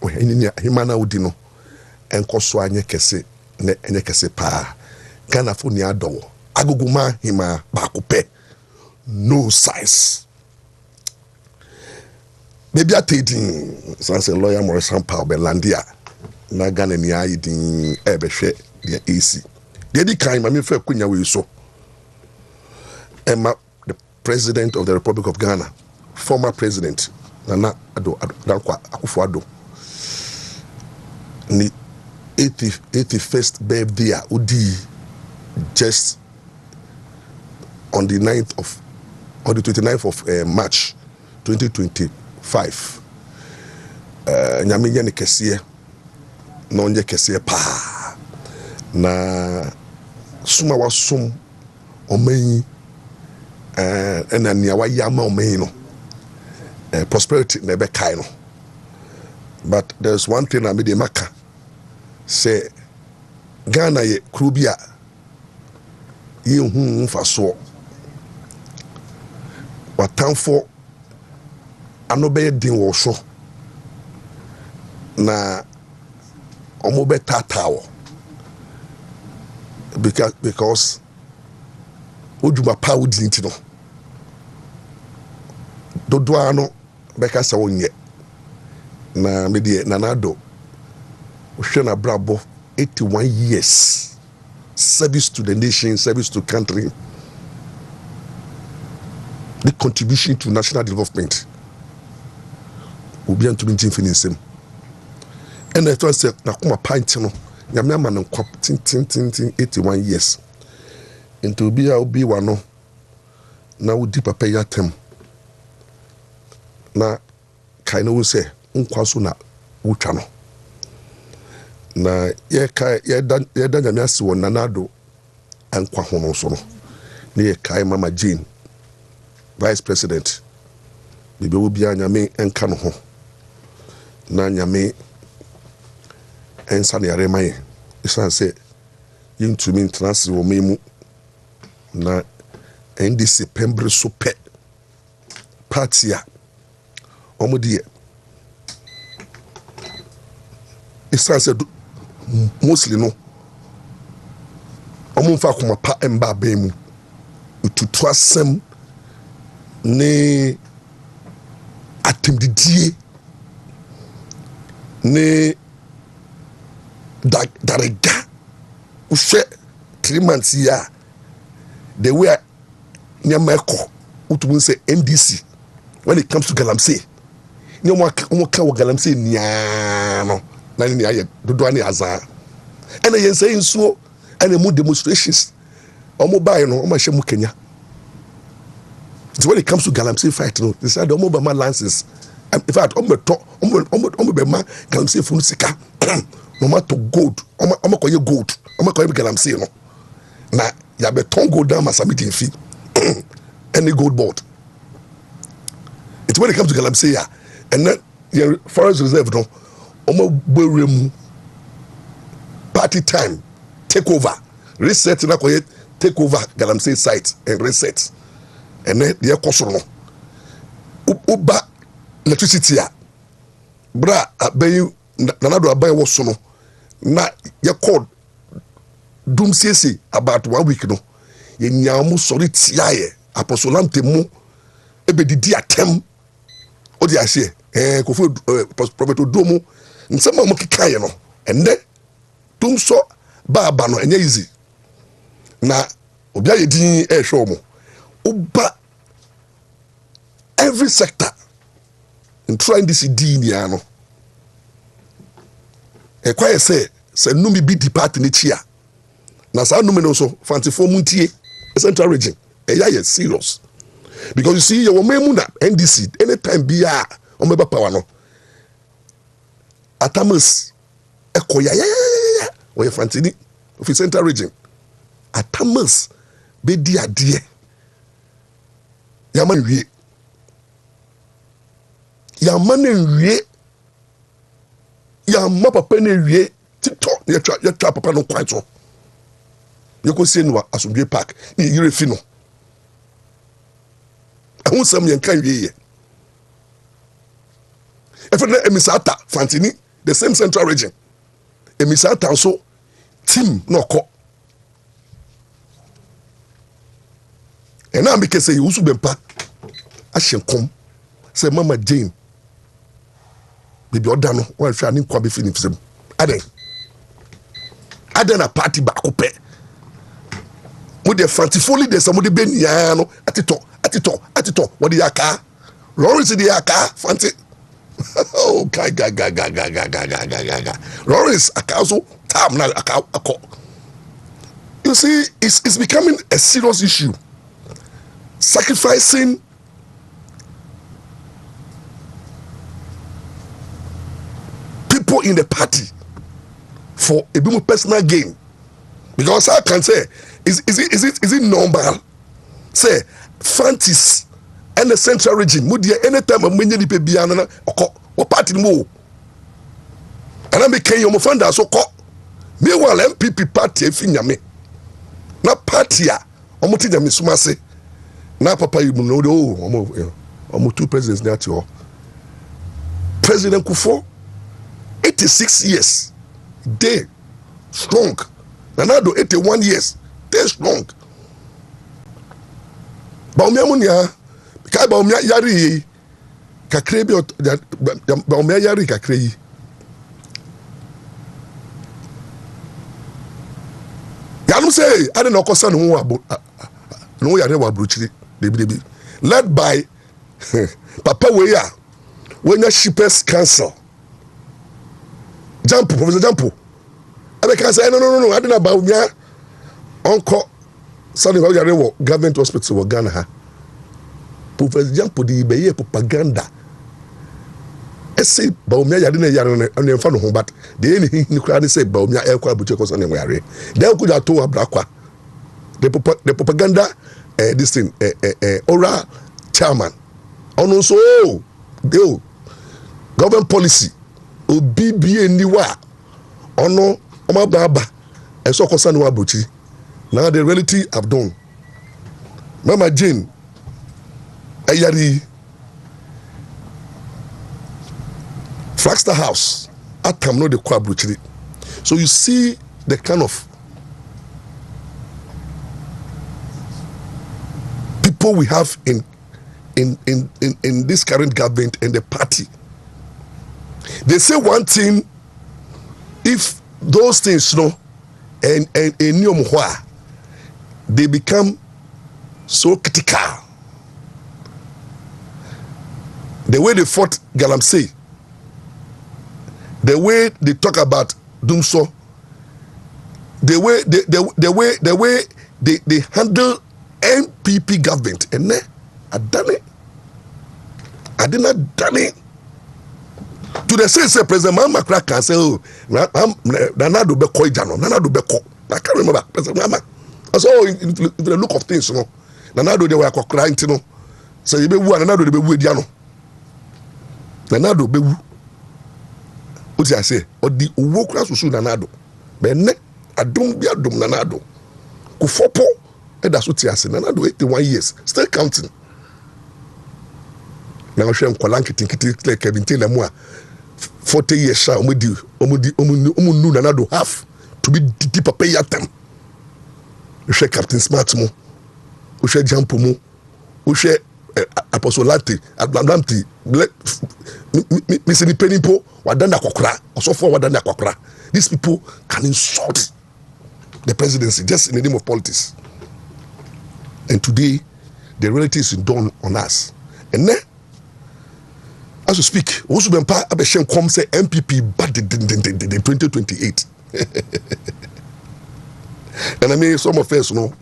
himana udino enko so anye kese ne enye kese pa Ghana fo ni adowo aguguma hima bakope no size maybe atedin sanse lawyer Maurice Ampaw Belandia na Ghana ni ayidin ebehwe de AC de di kan ma me fa kunya we so Emma, the president of the Republic of Ghana, former president Nana Dankwa Akufo-Addo ni 81st birthday udi just on the 29th of March 2025 nyame nye ne kese na onye kese pa na suma wasum omanyi and nia wa yama omanyi no prosperity na be kai no but there's one thing I made maka say Ghana ye krubia ye hu mfaso watamfo anobe din wo so na omobe tatawo because ojuma pa udinti no dodo ano beka sa wonye na medie nanado hwe na Abrabo 81 years service to the nation, service to country, the contribution to national development Obi WONTUMI Nsem and I thought say na kuma pint no nyame ama no kwap tin 81 years into obi wa no na wodi papa yatem na kai no say nkwaso na wotwa no na ye da nyame ase won nanado ankwa hono so no na ye kai mama Jane vice president bibe obi anyame enka no ho na nyame ensa ne yare mai isan se WONTUMI international wo memu na NDC pembre so pe party a omodie isan se mostly no omunfa kuma pa emba bemu ututu asem ne atemdidie ne darega ushe 3 months ya the way nyameko WONTUMI say NDC when it comes to galamsey nyamaka wa galamsey niano na ni aye dodo ani azan ena yen say nsuo ena mu demonstrations omo buy no omo hye mu Kenya. So when it comes to galamsey fight no they said omo bama lances in fact omo bema galamsey funu sika no matter gold omo koye gold omo koye galamsey no na ya beton gold down masamiti fi any gold board. It's when it comes to galamsey ya and then your forest reserve no omo beremu party time take over reset na koye take over galamsey site and reset and then the ekosoro no uba electricity a bra abayi nanado abayi wo so no na ye called doom CC about 1 week no ye nyamu sori tiaye apostolam temu ebedidi atem odi ase kofu prophet odomu nsema mo kikaye no ende tum so baba no enye easy na obi aye din ehwe omo uba every sector in trying this idea no kwaye say numi bi depart ni chia na sa numi no so fantifo muntie central region eya serious because you see your memu na NDC anytime bia omeba power no atamas ekoya we fantini of central region atamas be di ade yaman wie yamma papa na wie tito ya twa papa no kwan so yeko se no asomdwe park ni yire fi no ehun sam yen kan wie ye efe na emisata fantini the same central region. Emisata also team no ko. And now because say you bempa ashen kom say Mama Jane baby odano wan hwa ni kwa be fini fisem aden na party back up mo de frantifoli de some de benia no atito what the yaka Lawrence the yaka fanti oh ga Lawrence akaso tam na akọ. You see, it's becoming a serious issue. Sacrificing people in the party for a bit more personal gain. Because I can say, is it normal? Say, Fantis and the central region, Mudia, anytime a many people be an or party more. And I became your mofanda so called. Meanwhile, MPP party, if in Yame. Not party, or Mutia Missumase. Now, Papa, you know, almost 2 presidents there to President Kufo, 86 years, they strong. Nanado 81 years, they strong. Baumia munia, kai baumia yari kakrebi baumia yari kakreyi. Yanu say, I don't know kosa no yare wa bruchiri. Led by Papa Weya, when your Shippers Council. Jampo, Professor Jampo. I can say, no, I didn't about me. Uncle, something about your government hospital, Ghana. Professor Jampo, the Baye propaganda. I say, Baumia, I didn't yarn and in front of home, but the anything you can say, Baumia, aircraft, which was anywhere. They could have told Abrakwa. The propaganda. This thing, oral chairman. Also, go government policy. OBBA niwa. Ono, baba. And so concerned wabuchi. Now the reality have done. Mama Jane, Ayari, Flagster House, Atam no the kwabuchi. So you see the kind of people we have in this current government and the party. They say one thing, if those things and they become so critical. The way they fought Galamsey, the way they talk about Dumso, the way they handle NPP government, and I done it. I did not done it. To the same President Mama Crack can say, oh, Nanado Beko Jano, Nanado Beko. I can't remember President Mama. I saw the look of things, Nanado they were crying, so you be one, Nanado de Bewu Jano. Nanado Bewu. What did I say? Or the Uwokras was Nanado. But I don't be a dum Nanado. Kufopo. And that's what I said. Nanado 81 years, still counting. Now I'm Kolanki like Kevin Taylor more 40 years sha omudi Nanado half to be deeper pay at them. We share Captain Smart mo, we share Jampo mo, we share Apostolati, Adlamti, Missini Penipo, Wadanda Kokra, also for Wadanda Kokra. These people can insult the presidency just in the name of politics. And today, the reality is done on us. And then, as we speak, also when Pa Abeshem come say MPP bad in 2028. And I mean, some of us know,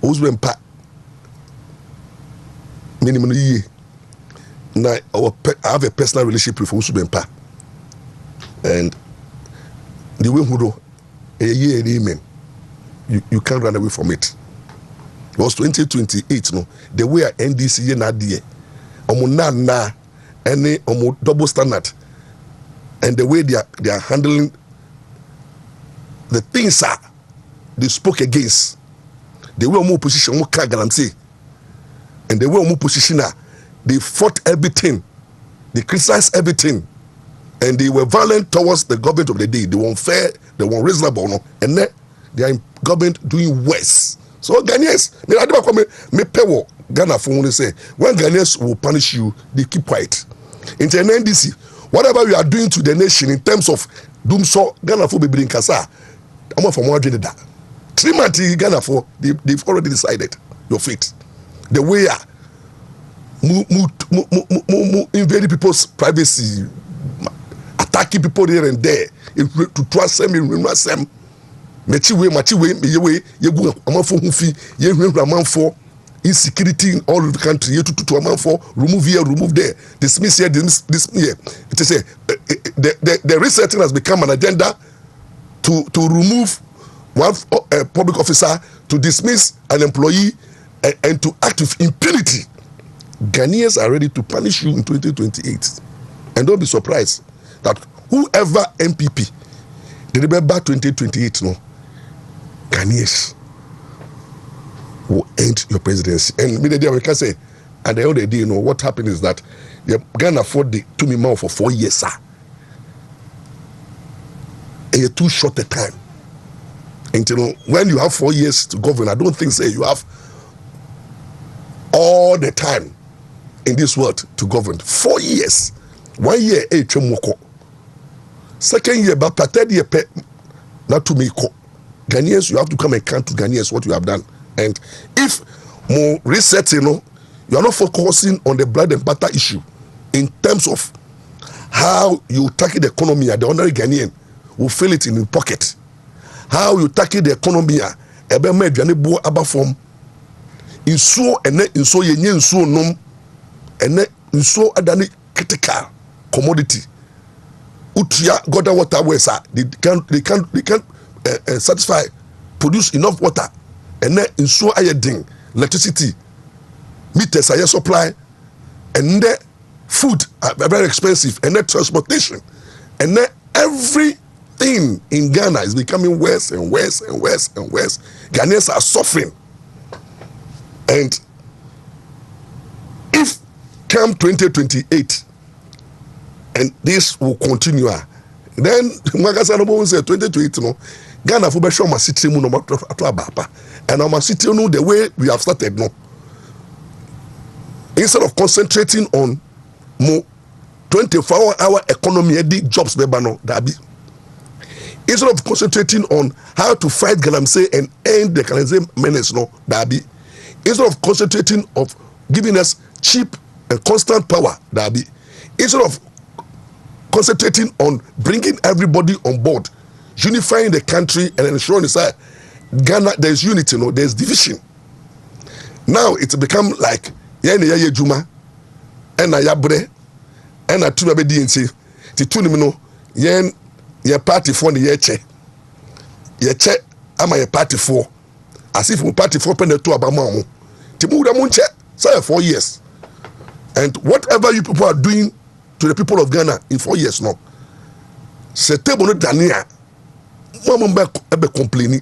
also when Pa minimum year. Now, I have a personal relationship with Usu Pa. And the way who do a year, amen, you can't run away from it. It was 2028, no. The way I NDC ye na die, na any double standard, and the way they are handling the things they spoke against, the way more position more Galamsey, and the way more position they fought everything, they criticized everything, and they were violent towards the government of the day. They were unfair, they were unreasonable, no? And then they are in government doing worse. So Ghanaians, me pay Ghana for when they say when Ghanaians will punish you, they keep quiet. In the NDC, whatever we are doing to the nation in terms of doom so Ghana for be bring kasa, I'm from one day that 3 months Ghana for they've already decided your fate. The way invading people's privacy, attacking people here and there, to trust them in Nsem. Machiwe, you amanfo hufi, you amanfo insecurity in all of the country. You to amanfo remove here, remove there, dismiss here, dismiss here. It is the resetting has become an agenda to remove one public officer, to dismiss an employee, and to act with impunity. Ghanaians are ready to punish you in 2028, and don't be surprised that whoever MPP, they remember 2028 no. Ghanaians will end your presidency. And immediately we can say, at the end of the day, you know, what happened is that you can afford the WONTUMI for 4 years, sir. And you're too short a time. And you know, when you have 4 years to govern, I don't think say you have all the time in this world to govern. 4 years. 1 year, second year, but third year, not to make. Ghanaians, you have to come and count to Ghanaians what you have done. And if more reset, you know, you are not focusing on the bread and butter issue in terms of how you tackle the economy, the ordinary Ghanaian will feel it in his pocket. How you tackle the economy, ebe me dwane bo aba form. Insuo ene insuo yenye insuo nom ene insuo adani critical commodity. Utia goda water wesa they can't satisfy, produce enough water, and then ensure ayeding electricity, meters are supply, and then food are very expensive, and then transportation, and then everything in Ghana is becoming worse and worse and worse and worse. Ghanaians are suffering, and if come 2028, and this will continue, then Magasanobo say 2028 no. Ghana for show my city no and our city no the way we have started no. Instead of concentrating on more 24-hour economy, jobs no that be. Instead of concentrating on how to fight Galamsey and end the Galamsey menace no that be. Instead of concentrating of giving us cheap and constant power that be. Instead of concentrating on bringing everybody on board, unifying the country and ensuring that Ghana there's unity, no, there's division. Now it's become like ye juma and yabre and a two baby DNC to two no ye party for the ye che ama ye party for as if we party for pen the two abama timu da munche say 4 years, and whatever you people are doing to the people of Ghana in 4 years now, c'est table no dania. Complaining.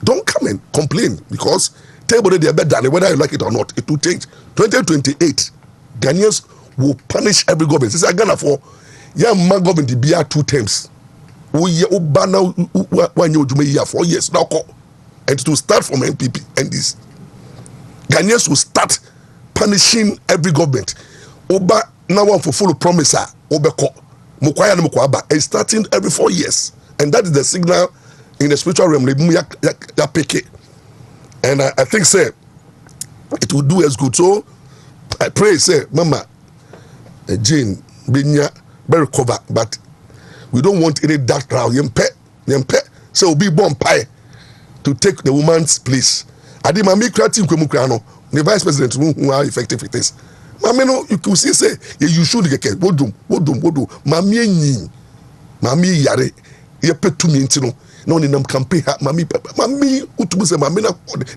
Don't come and complain because table they are better whether you like it or not. It will change. 2028, Ghanaians will punish every government. This is Ghana for young man government the BR 2 terms. We banner 4 years now, and to start from MPP and this. Ghanaians will start punishing every government. Oba now one for full promise. Obeko Mukwaya Mukwaba is starting every 4 years. And that is the signal in the spiritual realm. And I think, say, it will do us good. So I pray, say, Mama, Jane, Binya, very cover, but we don't want any dark cloud. Yempe, so be born pie to take the woman's place. I did my creative Kumukrano, the vice president who are effective it is. Mamma, no, you could say, you should get Wodum, Mami Yare. Ye pet to me intino no ni nam campaign mami utubu se mami na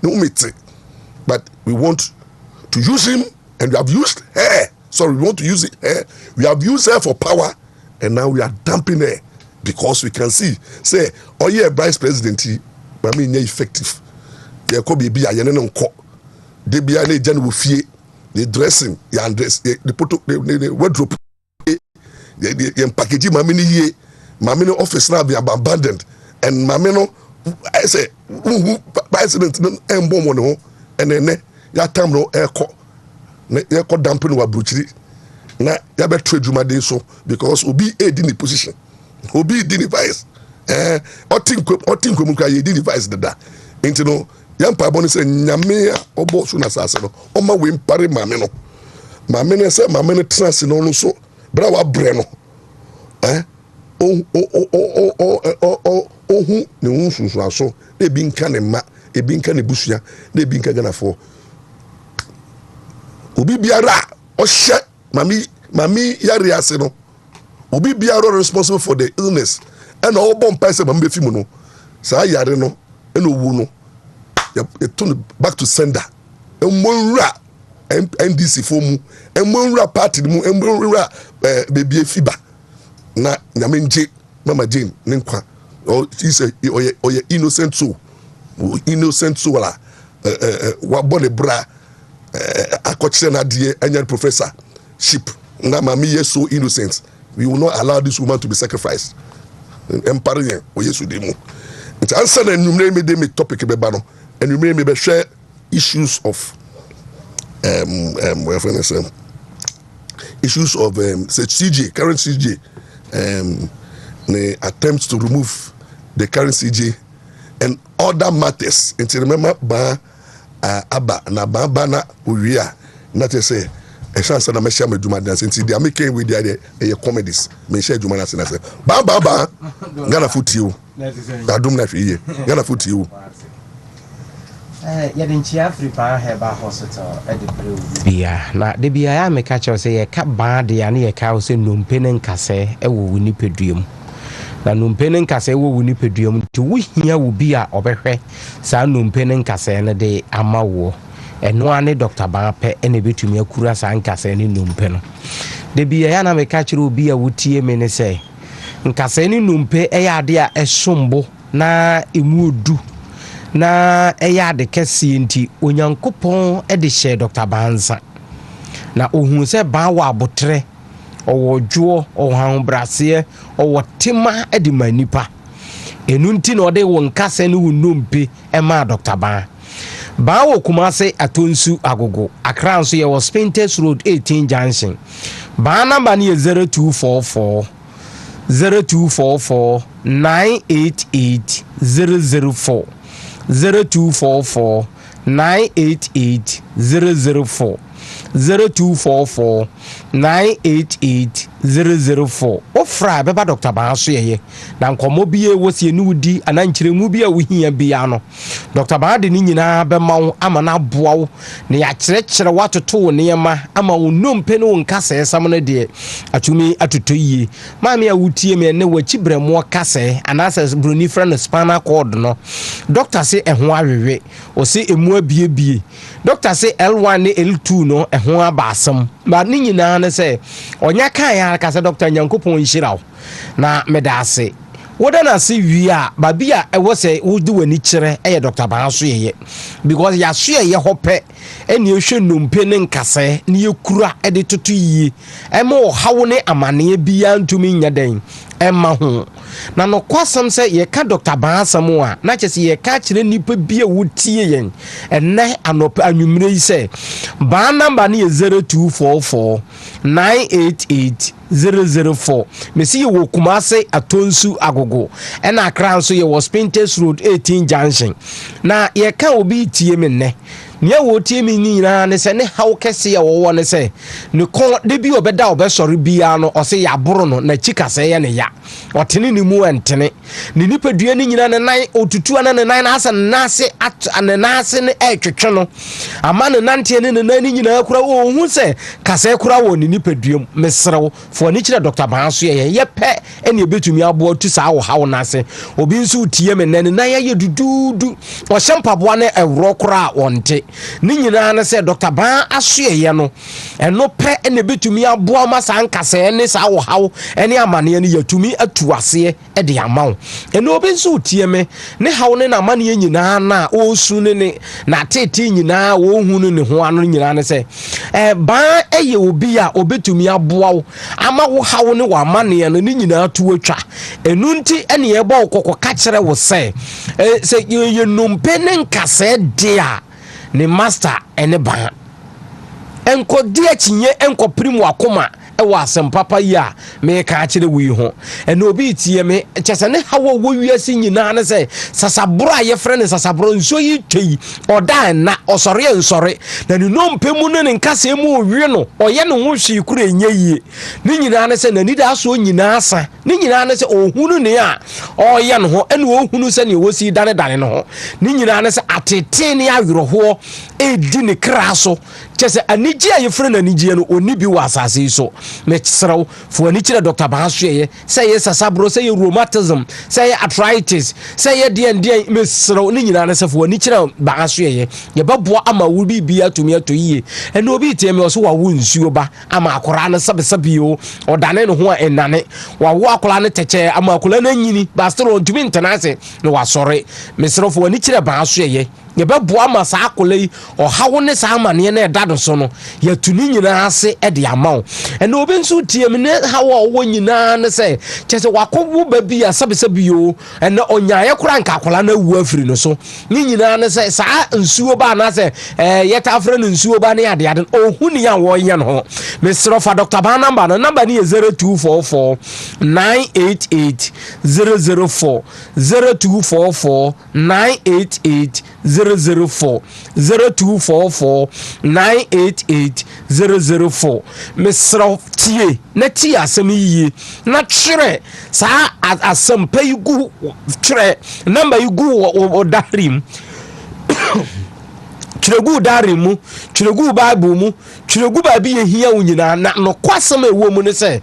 no umete, but we want to use him and we have used her. Sorry, we want to use her. We have used her for power and now we are dumping her because we can see say oh yeah vice president mami nya effective. Ye ko bibi ya yene nko de bia na agya no fie the dressing ya undress the wardrobe yen package maame ni yie maame no office na be abandoned and maame no I say by accident en bom won ho ene ya tam no ekọ na ekọ dampen wa bruchiri na ya be trade dwumade so because obi e di ni position obi di ni vice otinkom ka ye di ni vice dada enti no ya mpa boni se nyame a obo so na sase no o ma we mpare maame no se maame no trans no so bra wa bre no ohu ne hu sunsu aso e bi nka ne ma e bi nka ne busua na e bi nka gana fo obi biara o hye mami yare ase no obi biara responsible for the illness and all bomb person mami be fi mu no sa yare no e no wu no e turn back to sender monra NDC for mu monra party mu monra baby fiba na nyame nje mama Jane ne nkwa he say oye innocent soul la wa bone bra akọchire na die anya professor ship na mama ye so innocent we will not allow this woman to be sacrificed empire oye so demu it answer na numere me de me topic be ba no and numere me be share issues of issues of CJ current CJ the attempts to remove the current CJ and other matters. And remember, Abba na Baba na Uria, not to say a chance na me share me Juma dance. And they are making with the comedies. Me share Juma dance and I say, Baba, gonna foot you. I don't know if you gonna foot you. Yɛdenchi Africa Herbal Hospital bia na de bia ya me ka che say ye ka ba de ya na ye ka say nompe ne nkase e wo wuni peduam na nompe ne nkase wo wuni peduam nti wo hia wo bia obehwe sa nompe ne nkase ne de amawo eno ane Dr. Bape ene betumi akura sa nkase ne nompe no de bia ya na me ka kire obi a wotie me ne say nkase ne nompe e ya de a esombo na emu odu na eya de kesi nti onyankopon e de hye Dr. Banza na ohun se ba wa abotre owojuo ohan brase owotima e de manipa enu nti na ode won kase ne wonnompe e ma Dr. Ba wo Kumase atonsu agogo Accra nso ye was Spintex Road 18 Junction ba number ne 0244 988 004 0244 988 004 0244 988 004 ofra beba Dr. Banso ye na nkomo bie wosie ne wudi anankiremu bia wohia bia no Dr. Bade ni nyina be mawo ama na boawo ne ya kyerɛkyerɛ watoto ne yema ama wo nompe ne wo nkasa esam ne de atumi atotoyie maame a wutie me ne wachibremo kasa anasa broni fra no spinal cord no doctor say ɛho awewe o say emu abiebie doctor say L1 ne L2 no ɛho aba asam ba ne nyina ne say onya kan ya kasa doctor nyankopon nhirawo na medase woda na se wi a ba bia e wo se wodi wani kire e Dr. Banso ye because ya so ye hope eni ehwe nompe ne nkase ne ekura e de toto yi e mo hawo ne amane bia ntumi nya den e ma ho na no kwasam se ye ka Dr. Banso mo a na che se ye ka kire nipa bia wotie yen enne anopa anwumre yi se ba number ne 0244 988 004 mesi wo Kumase atonsu agogo ena Accra nso ye was Spintex Road 18 Junction na ye ka obi tie me ne ne wo tie me nyina ne se ne hawo kese ye wo ne se ne kon de bi obeda obesori bia no o se ya boro no na chikase ye ne ya otene ni mu entene ne nipadua ni nyina ne nan otutu ana ne nan asa nase ane nase ne etwetwe no ama ne nante ne nan ni nyina kura wo hu se kase kura wo ne nipadua mesrew fo ni kire Dr. Banso ye pe ene betumi abo tu sa wo hawo nase obi nso tie me nan na ye dududu o hyempaboa ne ewro kura wonte ni nyina na say Dr. Ban asoye no eno pe ene betumi aboa ma san kase ne sa wo hawo ene amane ne yatumi atu ase e de amawo ene obi nso tie me ne hawo ne na amane nyina na o su ne na tete nyina wo hu ne ho ano nyina ne say ban eye obi a obetumi aboa wo ama wo hawo ne wa amane ne nyina atu atwa enu nti ene ye bo kokko ka kire wo say say ye numpe ne nkase de a ne master ene ban enko di achinye enko primu akoma ewa asem papa yi a me ka akire wi ho ene obi tie me chese ne hawo wo wiase nyina ne se sasabro a ye frɛ ne sasabro nso yi twei oda na osore nsore na ne nompemu ne nkase mu owie no oye ne ho hwi kura enye yie ne nyina ne se na ni da so nyina asa ne nyina ne se ohunu ne a oye no ho ene ohunu se ne wosi dane no ho ne nyina ne se atete ne awero ho edi ne kra so chese anigye a ye frɛ na anigye no oni bi wa asase so me tsraw fo ani kire Dr. Bahasuye say yes sasabro say rheumatism say arthritis say de me tsraw ni nyina na se fo ani kire Bahasuye ye beboa ama wo bi atumi atoyie ene obi tie me so wa wo nsuo ba ama akora na sabe o odane no ho enane wa wo akora ne teche ama akora na nyini ba stro ntumi ntenase no wa sore me tsraw fo ani kire Bahasuye ye beboa ma sa akolei o hawo ne sa amane na eda do so no ya tuni nyina ase e de amawo ene obi nso tie me ne hawo wo nyina ne se chese wakowo ba bi ya sabe yo ene onyaye kura nka akola na wu afiri no so ni nyina ne se sa nsuo ba na se yeta afre no nsuo ba ne ade ohun ya wo yen ho Mr. for Dr. Ban number ni 0244 988 004 0244 988 004 0244 988 004 Mr. tie na tie asem yiye na kyerɛ saa asem pa igu kyerɛ number igu o darim kyeregu darimu kyeregu bible mu kyeregu ba bi yehia unyina na no kwasem ewo mu ne se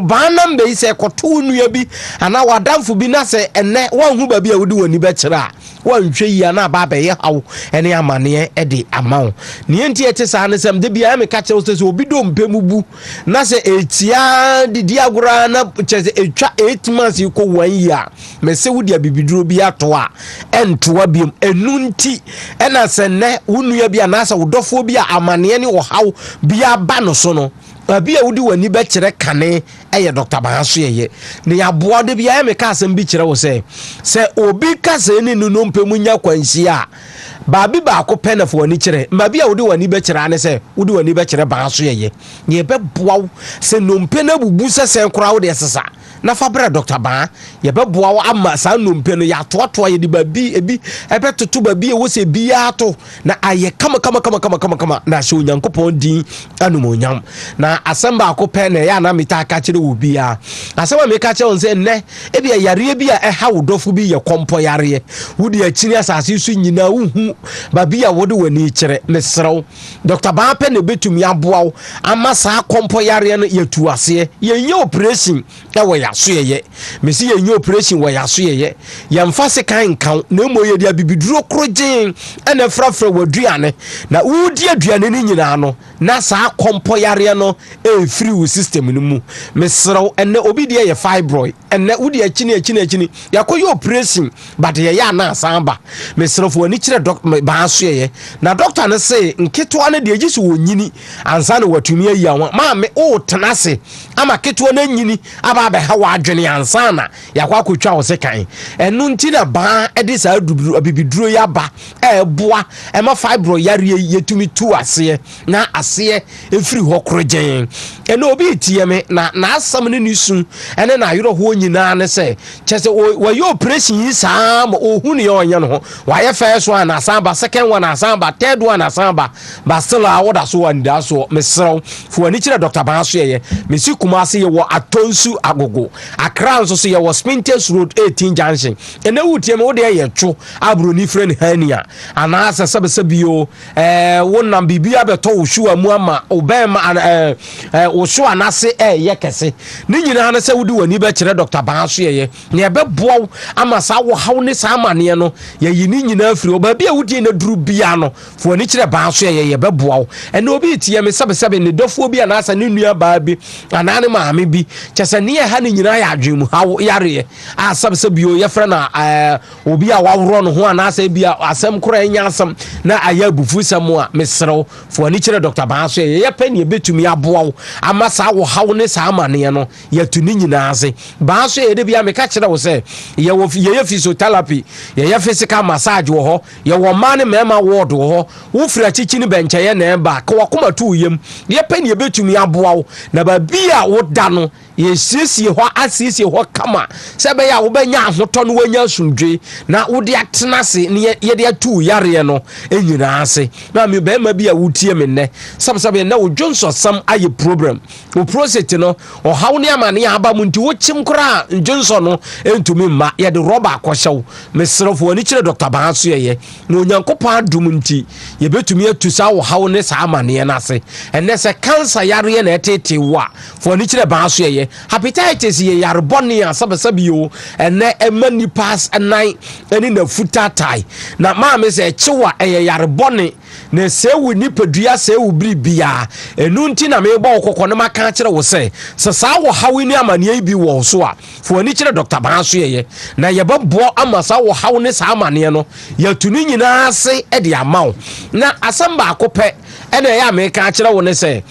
ban number yi se koto nua bi ana wadamfo bi na se ene wanhu ba bi a wodi wani be kyerɛ a wanhwe yi na ba be ye hawo ene amane e de amawo ne enti ete sa ne sem de bia me ka kyerɛ se obi do mpemu bu na se etia didi agora na kyerɛ etwa 8 months ko 1 year me se wodi abibiduro bi ato a entoa bi enu nti ena se ne unua bi anasa wodofo bi a amane ne wo hawo bi aba no so no abi a wodi wani be kyerɛ kane eye Dr. Bahasuye ne yaboa de bia me ka asem bi kyerɛ wo se obi ka se ne no mpemu nya kwansi a baabi ba ko penafo wani kyerɛ mbabi a wodi wani be kyerɛ ane se wodi wani be kyerɛ Bahasuye ye be boa se no mpena bubu se kora wo de sesa na fabra Dr. Ban ye be boa wo ama sa no mpeno ya totoa ye di babi ebi ebe toto babi e wo se bia to na aye kama na hye Onyankopɔn din anumonyam na asamba ko pen ya na meta ka kyerɛ wo bia asamba me ka kyerɛ won se ne ebi yare bia e ha wodofo bi ye kompo yare wodi akini asase su nyina uhu babi a wodi wani kyerɛ mesrew Dr. Ban pen ne betumi aboa wo ama sa kompo yare no ye tu ase ye nye operation e wo yasoye me si ye nye operation wo yasoye ye mfa se kan kan na mo ye dia bibiduro krogin ene frafra waduane na wudi aduane ni nyina no na sa kompo yare no e free wo system no mu mesrew ene obi de ye fibroid ene wudi akini yakoye operation but ye ya na asamba mesrew fo ani kire doctor Bahasuye na doctor ne say nketo ane de gisu wonyini ansa na watumi ayi awon ma me o tenase ama keto na nyini aba be ha wadwene ansa na yakwa akotwa wo se kan enu nti na ba ede sa abibiduro ya ba eboa ema fibroid yare yetumi tu ase na ase efiri ho krogen ene obi tie me na asam ne nisu ene na ayoro ho nyina ne se chese wa yo operation yi saa ma ohunu ye onye no ho wa ye first one na asamba second one na asamba third one na asamba ba still a woda so one da so mesrew fo ani kire Dr. Bahasuye me si kuma ase ye wo atonsu agogo Accra nso so ye was Spintex Road 18 junction ene wutie me wo de ye two abroni friend hania ana asa sabio wonam bibia beto wo shu amu ama obema wo shu anase ye kese ni nyina na se wudi wani be kire Dr. Banso ye ne be boaw ama sa wo haw ne sa amane no ye yini nyina afiri oba bia wudi na duru bia no fo ni kire Banso ye be boaw ene obi tie me sabe ne dofo bi ana asa ne nua ba bi ana ne maame bi chese ne ha ne nyina ya adwemu haw yare a sabio ye fra na obi a wawro no ho ana asa bia asem kora nya asem na aya bufu sam a mesrew fo ni kire Dr. Banso ye pe ne betumi aboaw ama sa wo haw ne sa amane no ye tuni nyina ase Banso ye de bia me ka kire wo se ye physiotherapy ye physical massage wo ho ye wo man ne mema ward wo ho wo fira chichi ne benche ye na eba ka wakoma to yem ye pe ne betumi aboaw na ba bia wo da no ye siesie ho asiesie ho kama se be ya wo benya ahoto no wanya sundwe na wo de atena se ne ye de atu yare no enyina ase na me be ma bia wutie me ne sabe na wo Johnson sam aye program wo process no o hawo ne amane aba mu nti wo chim kora Johnson no entumi ma ye de rubber akohyew mesrefo ni kire Dr. Banso ye na onyankopon adum nti ye betumi atusa wo hawo ne sa amane na ase enne se cancer yare na etete wa fo ni kire Banso ye hepatitis ye yare boni a sabio enne emani pass anan eni na futa tai na ma me se chewa ye yare boni na sewu ni pedua sewu bribia enu nti na me gba okoko na maka kire wo se sa wo hawo ni amane bi wo so a fo ni kire Dr. Banso ye na ye bebo amasa wo hawo ne sa amane no ya tuni nyina ase e de amaw na asamba akope ene ya me ka kire wo ne se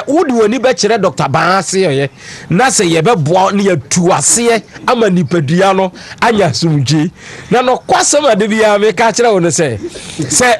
wudi woni be kire Dr. Banso ye na se ye bebo ne ya tuase ama nipadua no anya sumji na no kwasama de bia me ka kire wo ne se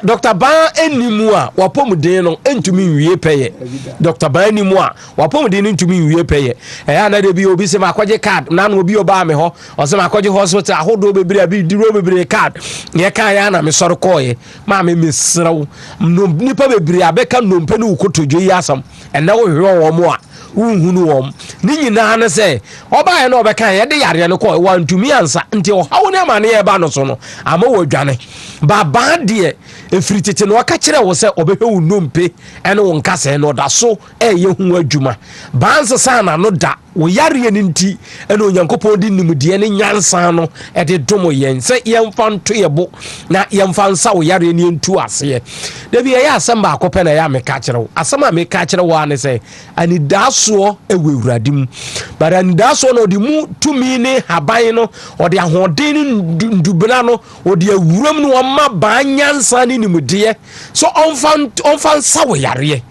Dr. Ban enimu a wapomuden no entumi nwie peye Dr. Ban enimu a wapomuden entumi nwie peye na de bi obi se makoje card na no obi oba me ho o se makoje hospital ahodo bebere abi diro bebere card ye kan ya na me soro koye ma me mesrew no nipa bebere abeka no mpe ne ukotodwe yi asam na wo hwe wo mo a unhunu wom ni nyina na se oba ye na obeka ye de yare no ko wantumi ansa nti o hawo ne amane ye ba no so no ama wo dwane baba de efritete no aka kire wo se obehwe wo nompe ene wo nkase no da so ye hu adwuma banse sana no da wo yare ni nti ene onyankopon di nimdie ne nyansa no de domo yen se yemfa nto ye bo na yemfa nsa wo yare ni ntu ase da bi ye asamba akopɛ na ya meka kire wo asama meka kire wo ane se ani daso ewuradim bara ani daso no di mu tumi ne haban no odi ahoden ndubena no odi awuram no ma ba nyansa ni nimdie so onfa nsa wo yare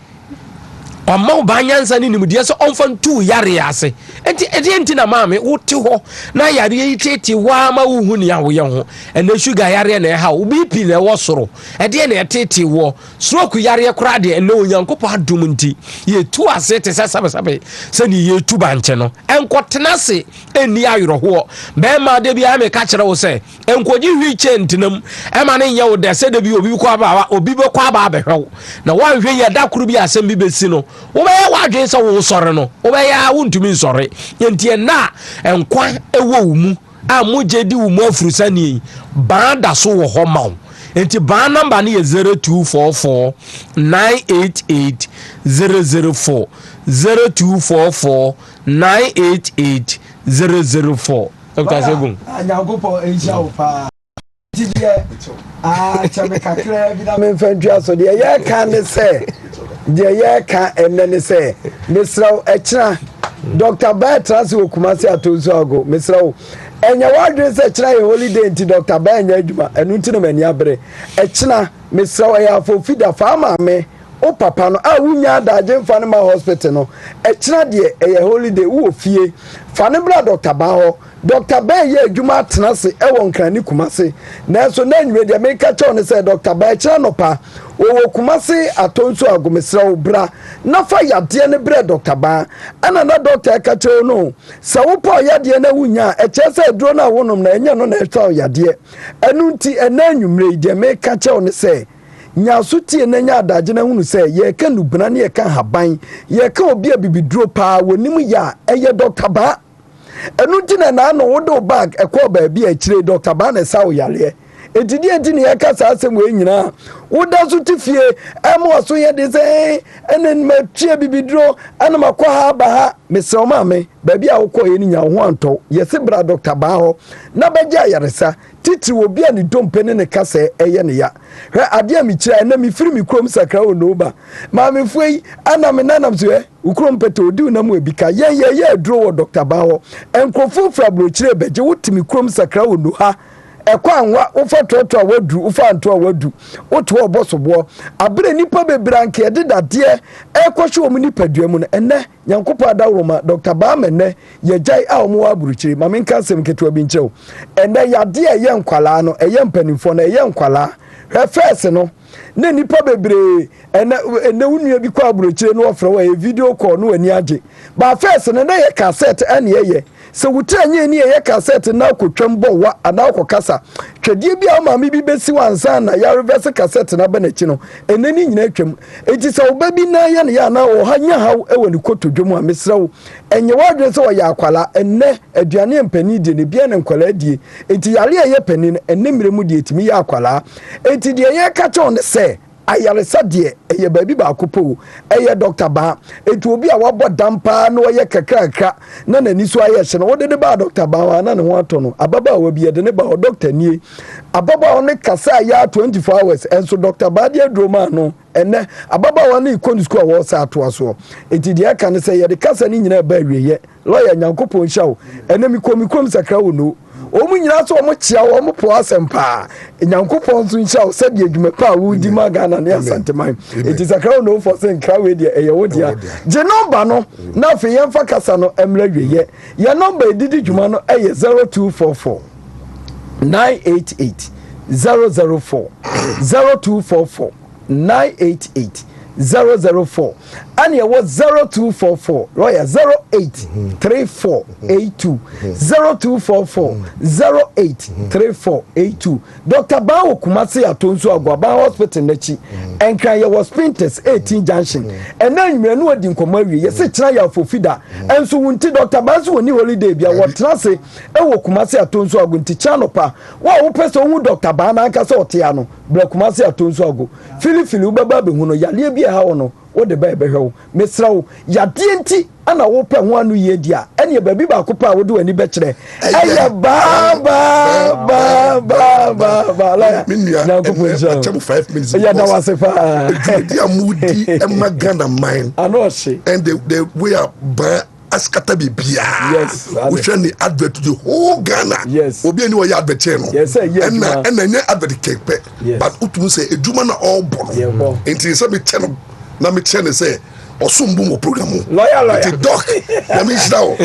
Amma banyansa ni nimdiye so onfa ntu yare ase enti na maame wote ho na yare yitete wa ma wuhu ne yawo ye ho ene sugar yare na ha BP na wo soro ede na etete wo stroke yare kora de ene onyankopɔ adum nti ye tu ase te sabe se ni ye tu banche no enkotena se eni ayoro ho be ma de bia me ka kire wo se enkoji hwi chentinam e ma ne nya wo de se de bi obi kwa ba obi be kwa ba behwe na wan hwe ye da kuru bi asem bi besi no wo be wadwen se wo sore no wo be ya wontumi nsore yentie na enkwa ewo mu a moje di wo mu afurusani ba da so wo ho mawo enti ba number ni 0244 988 004 0244 988 004 okasebun anyagopo enja opa tidie chame kakra bi na me mfantua so de ye ka ne se de ye ka enene se mesraw ekira Dr. Bertrand Okumasi atozu ago mesraw enya wadwe se kira ye holiday nti Dr. Ba enya adwuma enu nti no mani abere ekira mesraw ya fofida fama me o papa no a wunya daje mfa ne ma hospital no ekira de ye holiday wo fie fa ne bra Dr. Ba ho Dr. Ba ye adwuma tena se e won krani Kumasi na so na nwe de me ka cho ne se Dr. Ba ekira no pa wo Kumasi atonso agomesra obra na fa yade ne bre Dr. Ba ana na doctor ka cho no sa wo pa yade na wunya e che se duro na wonom na enya no na etwa yade enu nti ena anwumre de me ka cho ne se nyasutie na nya adaje na hunu se ye ka nubuna ne ye ka haban ye ka obi abibiduro pa wonim ya eye Dr. Ba enu ntina na no wodo bag ekọ ba bi a kire Dr. Bane sa oyale etidi enti ne yakasa asem we nyina woda so tifie emo so ye de say enen matue bibidro ana makọ ha ba ha mesem ame ba bi a wokọ ye ni nya ho anto yesi bra Dr. Ba ho na bagya yaresa titi obi a ne dompe ne kasa eye ne ya hwe ade a mi kira na mi firi mi krom sakra ono ba ma me fuei ana me nanam so ukrom pete odi na mu ebika ye dro wo Dr. Ba ho enkrofo fra bro kire beje wotimi krom sakra ono ha ekwa anwa ufa toto awadu ufa anto awadu oto obosobo abere nipa bebranke de dade ekwohwe omu nipadua mu no enne Nyankopɔ adawroma Dr. Ba menne ye jai a omu aburuchiri ma menka sem ketewa bi nkyerɛw enne yade eye nkwala no eye mpanimfo no eye nkwala hwe first no ne nipa bebre enne wunua bi kwa aburuchiri no ofra wa video call no ani age ba first no na ye cassette ene ye se wutranye ni ye cassette na akotwam bo wa ana akokasa twedie bia ma me bi besi wansa na ya reverse cassette na banachi no enani nyina twam enti se wo babi na ye ne ya na wo hanya haw e woni kotodwom a mesrew enye wadwe se wo ya akwala enne aduane empani die ne bia ne nkwala die enti yare ye pani no enne miremu die timi ya akwala enti die ye ka cho ne se ayaresa de eye baby ba akopo eye Dr. Ba etu obi a wabo dampa na oye kakrakra na nani so aye hye no wode de ba Dr. Ba na ne ho ato no ababa wa bi de ne ba o doctor nie ababa one kasa ya 24 hours enso Dr. Ba de adroma no ene ababa wa na ikonu school wo sa ato aso enti de aka ne se ye de kasa ni nyina ba wieye lawyer Nyankopon hyawo ene mi kom sakra wo no omu nyina so omu chia wo omu po asempa Nyankopon so nhyia wo se de adwuma pa wo di magana ne asanteman enti sakra no for sen kra we de eye wo dia je number no na fe yemfa kasa no Mmra wieye ye number edidi dwuma no eye 0244 988 004 0244 988 004 and it was 0244 lawyer 083482 0244 083482 Dr. Ba Kumasi atonso agwaba hospital nachi enkan ye was Printers 18 junction and then you know di nkomawie ye se kira ya fofida enso wunti Dr. Ba so woni holiday bia wotena se e wo Kumasi atonso agunti chano pa wa wo pese hu Dr. Ba na aka se otia no bla Kumasi atonso ago fili ubaba be hu no yale bia ha wo no wo de ba behwe mesrawo yade enti ana wo pe ho anu ye dia ene baby ba ko pa wo de wani be kire aya ba la na ko punja 5 minutes ya da wase fa dia mudi e magana mine ano she and the we are ba askata bibia yes we share the advert to the whole Ghana yes obi ani wo ya advert no yes and nye advert kepe but utum say eduma na all bono enti say me channel na me channel say osumbu mo program lawyer the doc na me shirawo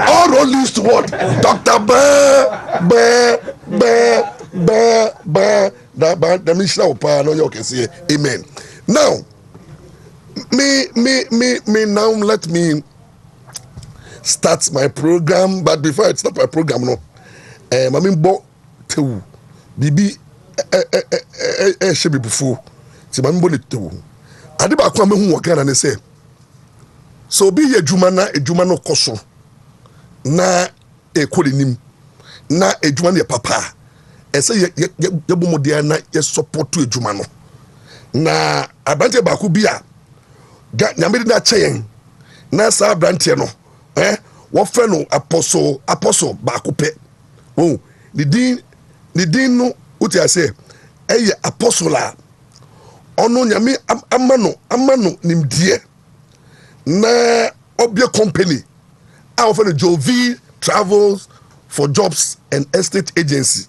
all road leads to what Dr. Ba da me shirawo pa no yo can say amen. Now me now let me start my program, but before I start my program no mami bo tewu bibi shebi bufu ti mami bo le tewu ade ba kwa me hu Ghana ne say so bi ye adwuma no koso na ekolinim na adwuma ne papa ese ye bomodia na ye support adwuma no na abante ba ku bia nyamede na cheyen na sa abante no wo fe no apostle ba ku pe oh the din no uti ase eye apostle a ono nyame amano nimdie na obie company a wo fe no Jovi Travels for Jobs and Estate Agency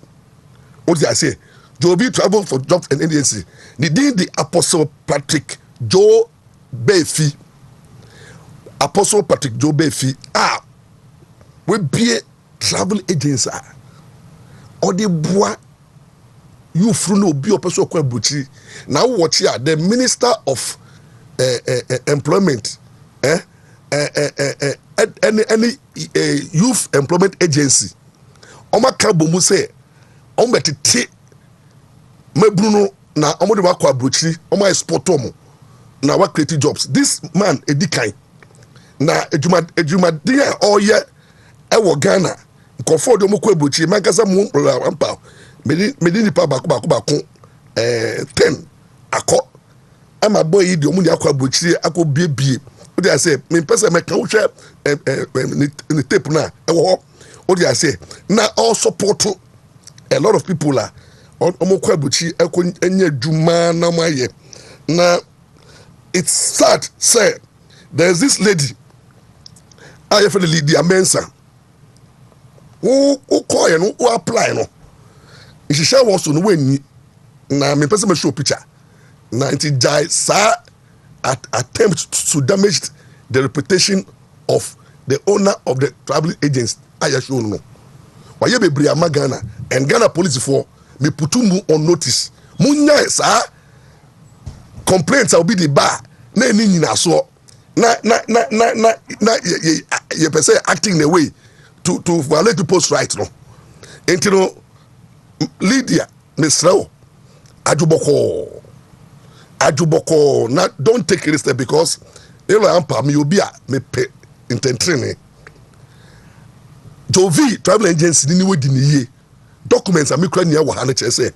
uti ase Jovi Travels for Jobs and Agency the din the Apostle Patrick Joe Befi Apostle Patrick Joe Befi we be travel agency or the bois you through no be person kwa buchi now watch here the Minister of Employment any youth employment agency oma kabo mu say oma tete mebruno na omo de wakwa buchi oma export omo na wa create jobs. This man edikai na edwumaden a ɔyɛ ɛwɔ Ghana nkɔfo de ɔmo kɔ aburokyire mankasa mu Ampaw mede nipa baako 10 akɔ ama boy yi de ɔmo de akɔ aburokyire akɔ biebie o de ase me pese me kan hwɛ ne tape na ɛwɔ hɔ o de ase na all support a lot of people la ɔmo kɔ aburokyire ɛkɔ enye adwuma na mo ayɛ na it's sad say there's this lady I for the Lydia Mensa who call you no who apply no she share was no when na me person me show picture na it jai sa attempt to damage the reputation of the owner of the travel agents I show no why be Briama Ghana and Ghana police for me put mu on notice munya sa complaints will be the bar na ni nyina so na ye person acting in a way to violate people's rights no enti no Lydia Misrao Ajuboko na don't take it step because Ampaw me obi a me pe intentrene Jovi travel agency ni we di niye documents a me kra nia wa ha na say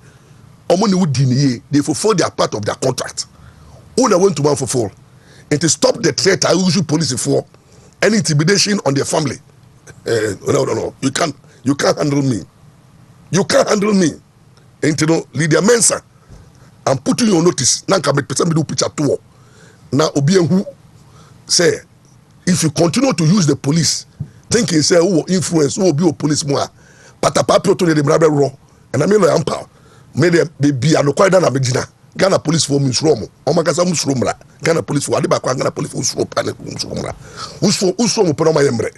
omo ni we di niye they fulfill their part of their contract who na want to fulfill and to stop the threat I usually police for any intimidation on their family. No. You can't handle me. You can't handle me. And you know, Lydia Mensa, I'm putting you on notice. Now can make person do picture too. Now Obian who say if you continue to use the police, thinking say who will influence, who will be a police more, but a paper to the Mmra raw, and I mean Ampaw, may be a required than a Medina. Ghana police for Musromo, Omakasa Musromra, Ghana police for Adibakwa, Ghana police for Musromra, Usromo Panama Mmra,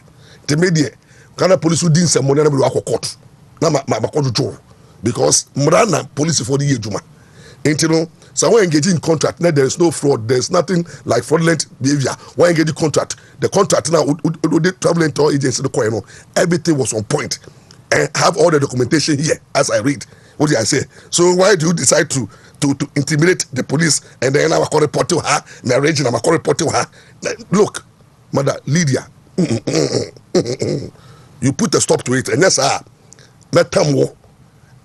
the media, Ghana police who didn't say money to Wako court. Now, my Joe, because Mmra police for the Yejuma. Ain't you know, so when engaging in contract, now there is no fraud, there's nothing like fraudulent behavior. When engaging contract, the contract now would traveling to agency, the coin, everything was on point and have all the documentation here as I read. What did I say? So why do you decide to intimidate the police and then I'm going to report to her, narration, I'm going to report to her? Look, Mother Lydia, you put a stop to it, and yes, let them war.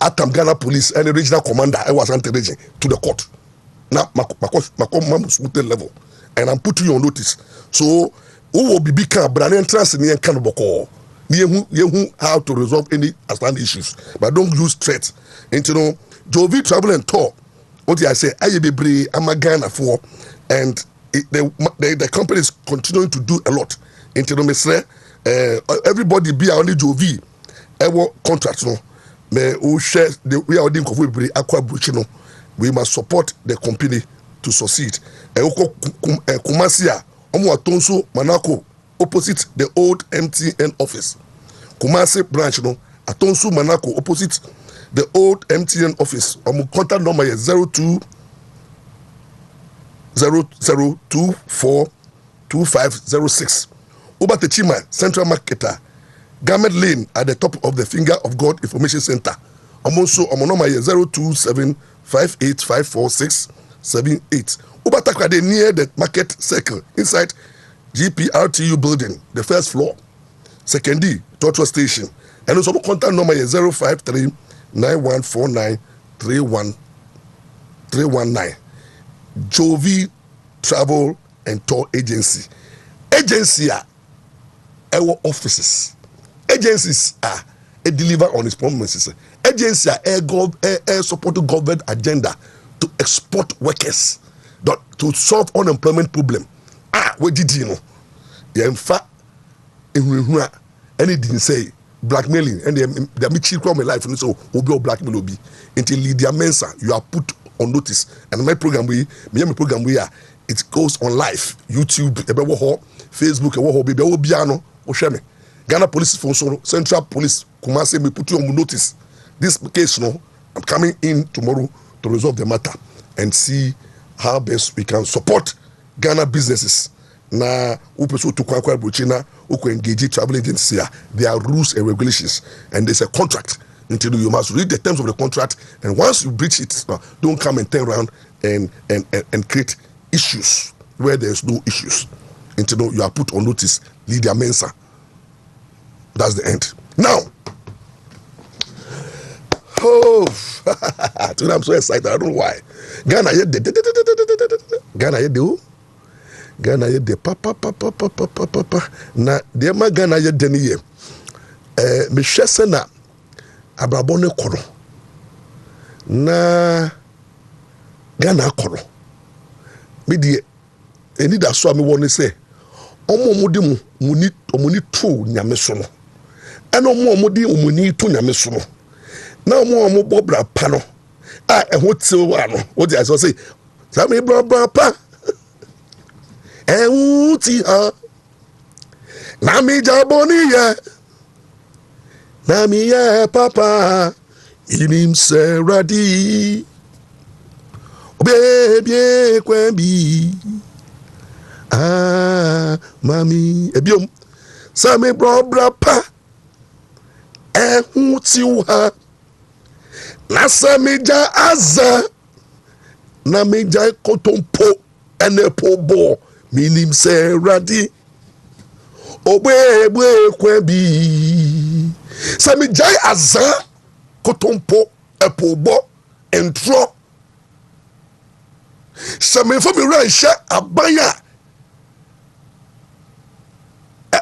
Atam Ghana police and the regional commander, I was anti-region to the court. Now, my level, and I'm putting you on notice. So, who will be big brand entrance in the Canoboko? How to resolve any outstanding issues, but don't use threats. And you know, Jovi travel and tour. What did I say? I be brave. I'm a Ghana for, and the company is continuing to do a lot. And you know, everybody be only Jovi. Our contract no. We share we are doing Aqua we must support the company to succeed. Kumasia, Omo Atonso, Manako, opposite the old MTN office. Kumasi branch no, Atonso Manako, opposite the old MTN office. Omo contact number is 0200242506. Oba Techima, Central Marketer. Garment Lane at the top of the Finger of God Information Center. Also, Omonoma 027585468. Ubatakwade near the Market Circle inside GPRTU building, the first floor. Second D, Torture Station. And also contact number is 053-9149-319. Jovi Travel and Tour Agency. Agency are our offices. Agencies are deliver on its promises. Agencies are support government agenda to export workers, to solve unemployment problem. What did you know? In fact, anything say blackmailing and the Michi from my life so will be blackmail will be until Lydia Mensa you are put on notice. And my program it goes on live YouTube, Facebook, Ghana Police for Central Police Kumasi me put you on notice. This case no, I'm coming in tomorrow to resolve the matter and see how best we can support Ghana businesses. Na upeso to kwa Burkina uko engage travel agency. There are rules and regulations and there's a contract. Until you must read the terms of the contract, and once you breach it, don't come and turn around and create issues where there's no issues. until you are put on notice. Lydia Mensah. That's the end. Now, oh, today I'm so excited. I don't know why. Ghana, Ghana, Ghana, papa. Na dema Ghana, ye me shese na Abrabo ne kono. Na Ghana kono. Me die eni da so me woni say omomudi mu muni tu nyame so no. Eno omomudi omuni tu nyame so no. Na omo bobra pa no. Ehho tiw ano. What I say? Sami bra pa. Ti ha. Na mi jaboni ye. Na mi ye papa. Inim se radi. Baby kwembi mami ebiom sami bra pa tiwa na sami ja aza na mi ja kotompo enepo bo minim se radi obebe kwembi sami ja aza kotompo epo bo entro Same for me right share abaya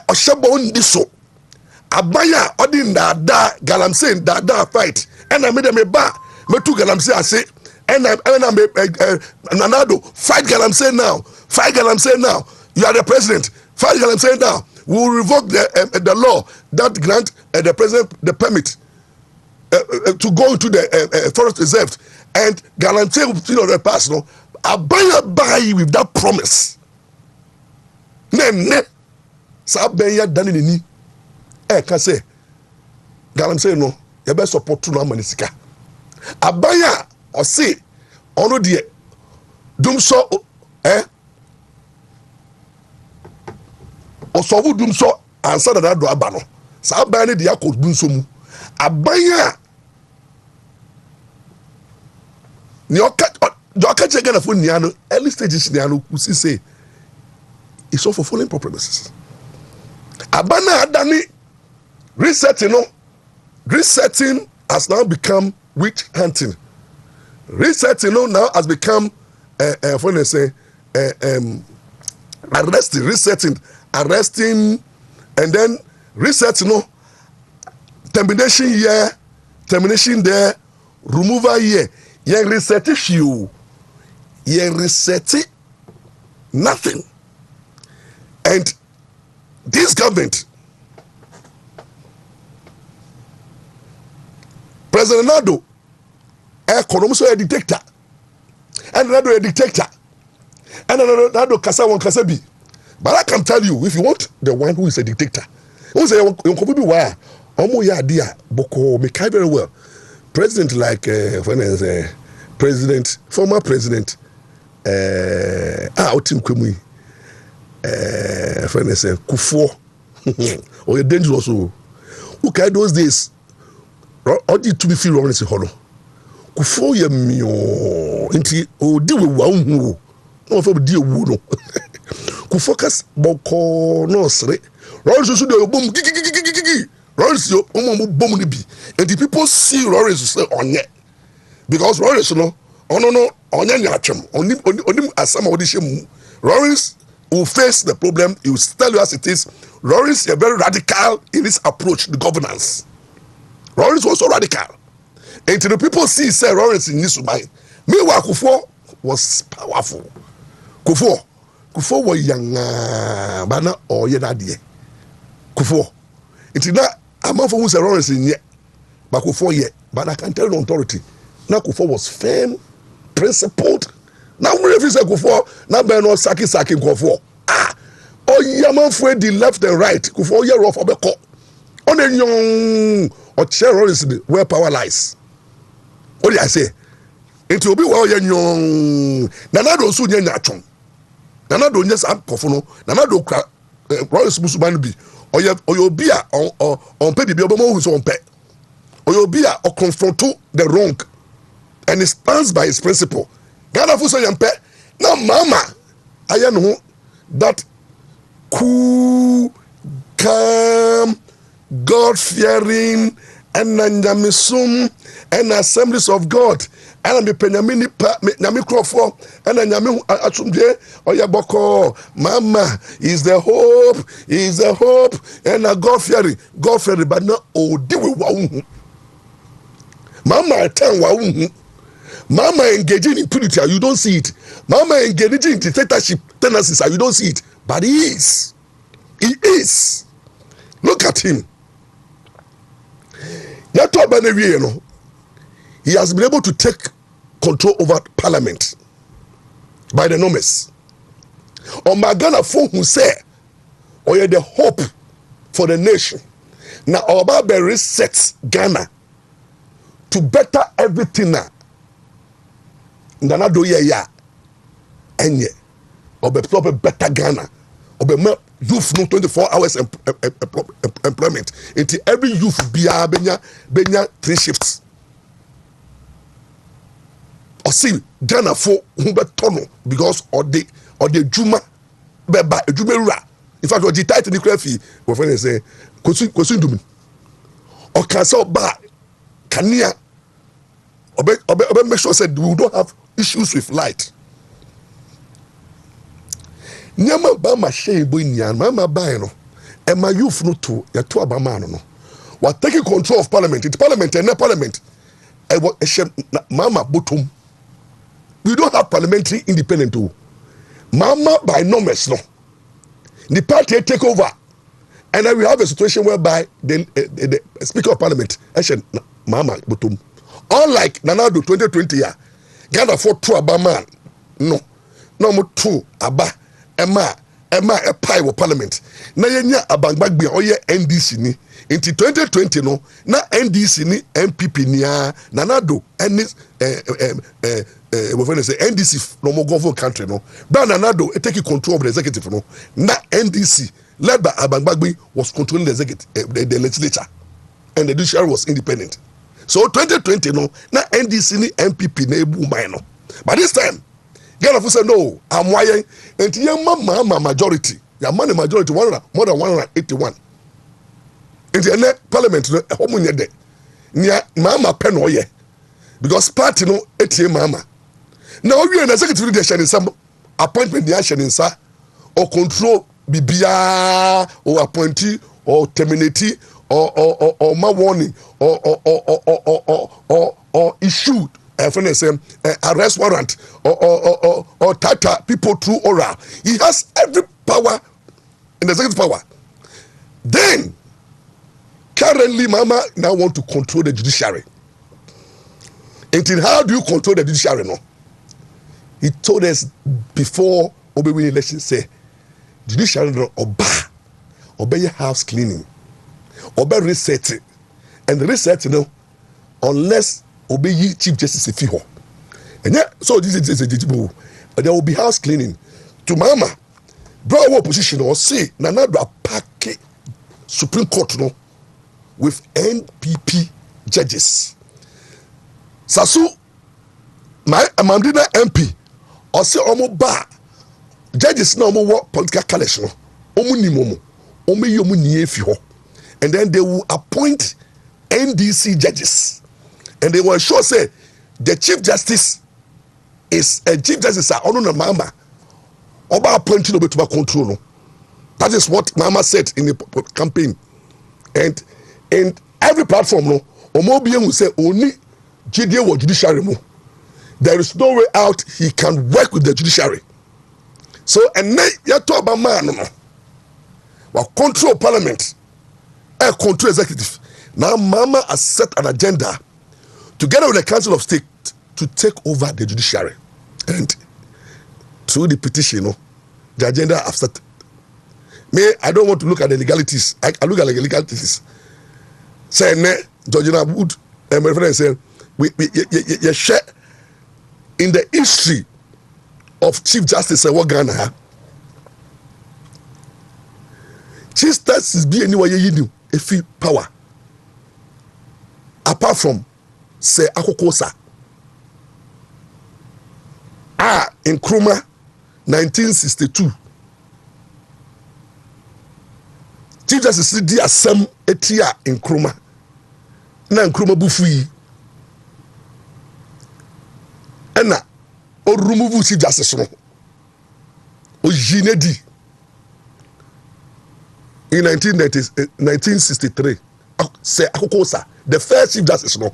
oshabo ndiso abaya odin da galamse da fight and I made them ba me two galamse ase and I nanado fight galamse now you are the president fight galamse now we will revoke the law that grant the president the permit to go into the forest reserve and galamse the pass no abaya buy with that promise. Ne sa abaya dani ni ka say galam say no you be support no amanisika abaya o say ono de dum so o so bu dum so ansa da do aba no sa abaya ne de yakọ dum so mu abaya ni Joker Jagana for Niano, early stages Niano, who say it's all for falling premises. Abana Adani resetting has now become witch hunting. Resetting now has become arresting, and then resetting termination there, removal here. You reset issue. You reset it, nothing. And this government, President Nado, economics a dictator, and Nado a dictator, and Nado Kasa one Kasabi. But I can tell you, if you want the one who is a dictator, who say you could be why, Omo ya dia Boko me very well. President like former president. Outim Kwemi Kufo or you're dangerous. Who can those days? Or did to be feel wrong in Holo? Kufo ye mio inti o deal with one who no for deal wood. Kufokas boko no sre. Lawrence should do boom gigi. Lawrence yo boom be. And the people see Lawrence say on yet. Because Lawrence no. Oh no, Lawrence will face the problem. He will tell you as it is. Lawrence is very radical in his approach to governance. Lawrence was so radical. And to the people see, say Lawrence in this mind. Meanwhile, Kufo was powerful. Kufo was young, but not all yet. Kufo. It's not a man for who's a Lawrence in yet, but Kufo yet. But I can tell the authority. Now Kufo was firm. Principled. Now we refuse to go for now be no saki go for yaman for the left and right go for year of obeko on the young or terrorism where power lies. What do I say? Into obi wa young nanado so nya nyatwon nanado nya sa kofono nanado kra Royce Musuman bi obi a on pe bibi obomo hu so on pe obi a o confront the wrong. And he stands by his principle. Ghana Fuso Yampe, now Mama, I know that cool, calm, God-fearing, and nyamisum, and assemblies of God. And I'm a penyamini nyami crofo, and a nyami atumje or yaboko. Mama is the hope, and a God-fearing, but not oh dewe wau. Mama attend wau. Mama engaging in purity, you don't see it. Mama engaging in dictatorship tendencies, you don't see it. But he is. He is. Look at him. He has been able to take control over parliament by the numbers. On Magana phone who say, or you're the hope for the nation. Now, our Barry sets Ghana to better everything now. Nana do ya enye obe better Ghana obe youth no 24 hours employment until every youth bia benya 3 shifts or see Ghana for who betono because or the juma beba ejumera in fact or the title nuclear fee we friend say kosu ndumi or can so ba kania obe make sure said we don't have issues with light. Nyama ba ma shey boy nyan mama ba no e ma youth no to ya to abama no we taking control of parliament. It's parliament and parliament e mama bottom. We don't have parliamentary independent too. Mama by numbers no. The party take over and then we have a situation whereby the speaker of parliament mama bottom. Unlike Nanado 2020 year Ghana for 2 Abaman. No mo 2 Aba Emma a pie of parliament. Na yenya abangbagbe oye NDC ni. Into 2020 no na NDC ni MPP niya Nanado any we finna say NDC no more government country no. But Nanado take control of the executive no. Na NDC led by Abangbagbe was controlling the executive the legislature and the judicial was independent. So 2020 no na NDC ni MPP na ebu man no. But this time Ghana for say no amwaye enti mama majority ya man majority more than 181 enti ene parliament no homo nye de nia mama pen oye because party no etie mama na we na executive leadership in some appointment dey action in sa or control bibia or appointee or terminate or ma warning or issued arrest warrant or tata people through oral. He has every power in the executive power. Then currently mama now want to control the judiciary. Until how do you control the judiciary no? He told us before Obewe election say judiciary no obey house cleaning. Obe reset it. And the reset, unless obey Chief Justice Fiho. And yeah, so this is there will be house cleaning. To mama, bro, opposition or say Nanado pack Supreme Court no with NPP judges. Sasu, my Amandina MP, or say Omo Ba judges no more political coalition. Omu ni momo, omu yomu ni Fiho. And then they will appoint NDC judges. And they will sure say the Chief Justice is a Chief Justice Ono Mama. Oba appointing over to control. No. That is what Mama said in the campaign. And in every platform, no, Omobian will say only GDA or judiciary. No. There is no way out. He can work with the judiciary. So and then you talk about man, no. Well, control parliament. Control executive. Now Mama has set an agenda together with the Council of State to take over the judiciary. And through the petition, the agenda have started. I don't want to look at the legalities. I look at the legalities. Say, Georgina Wood, my friend said, we share in the history of Chief Justice Ghana. Chief Justice be anywhere you do. A fee power apart from say Akokosa in Kruma 1962 Chief Justice di asem etia Nkrumah na Nkrumah bufu yi ena o remove Chief Justice no o jinedi in 1963 say akokosa the first Chief Justice no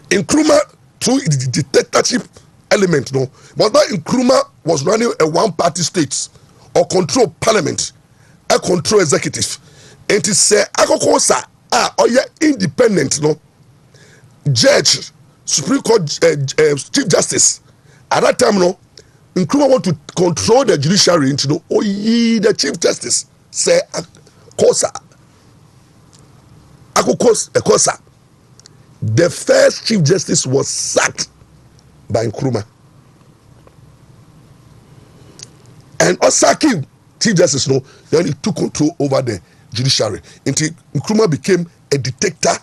Nkrumah through the dictatorship element no but not Nkrumah was running a one party state or control parliament a control executive and to say akokosa or independent no judge Supreme Court Chief Justice at that time no Nkrumah want to control the judiciary into no the Chief Justice say akokosa the first Chief Justice was sacked by Nkrumah and Osaki Chief Justice no then he took control over the judiciary until Nkrumah became a dictator.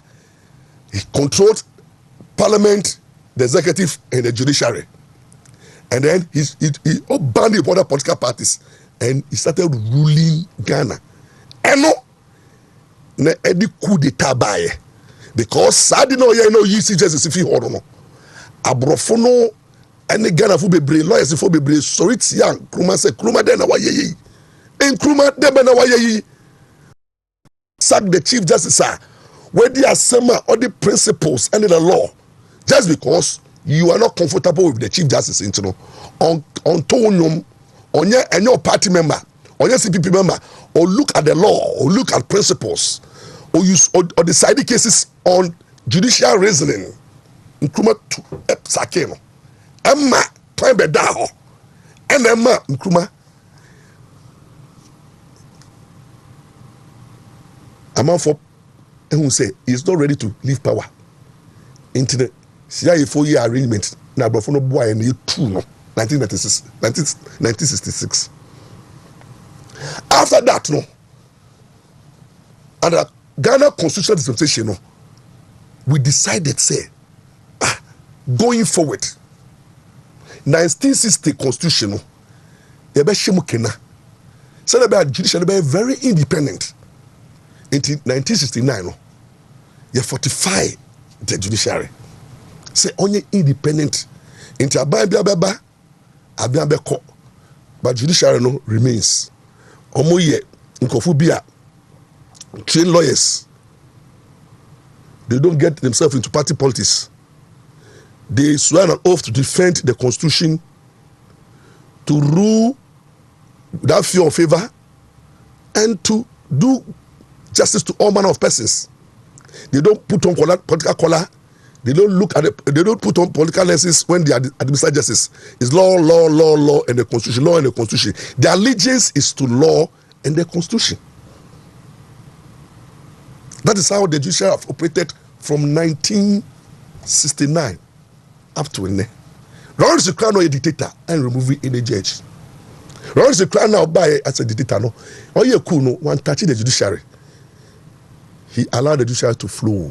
He controlled parliament, the executive and the judiciary, and then he banned the other political parties and he started ruling Ghana. And no na edi coup d'etat baye because sadi no ye no Chief Justice fi hodo no abrofo no ene Ghana fo bebre lawyers fo bebre sorry tia Nkrumah say Nkrumah den na waye yi Nkrumah den na waye yi sack the Chief Justice where the asema or the principles and the law just because you are not comfortable with the Chief Justice into no on tonium on your party member or your CPP member or look at the law or look at principles or use or decide the cases on judicial reasoning Nkrumah to sakeno Emma time be da ho and Emma Nkrumah amount for who say he's not ready to leave power into the CIA 4-year arrangement na Abrabo no boy and 2 no 1966 after that no under Ghana constitutional dispensation no we decided say going forward 1960 constitution no e be shemu kena say the judicial be very independent until 1969 no you fortify the judiciary say only independent into ababa abeko but judiciary no remains omoye nkofu bia trained lawyers they don't get themselves into party politics they swear an oath to defend the constitution to rule without fear or favor and to do justice to all manner of persons. They don't put on political color. They don't look at they don't put on political lenses when they administer justice. It's law, and the constitution, law and the constitution. Their allegiance is to law and the constitution. That is how the judiciary have operated from 1969 up to now. Maurice is crowned a dictator and removing any judge. Maurice is crowned now by as a dictator. No, all you cool no one touching the judiciary. He allowed the judiciary to flow.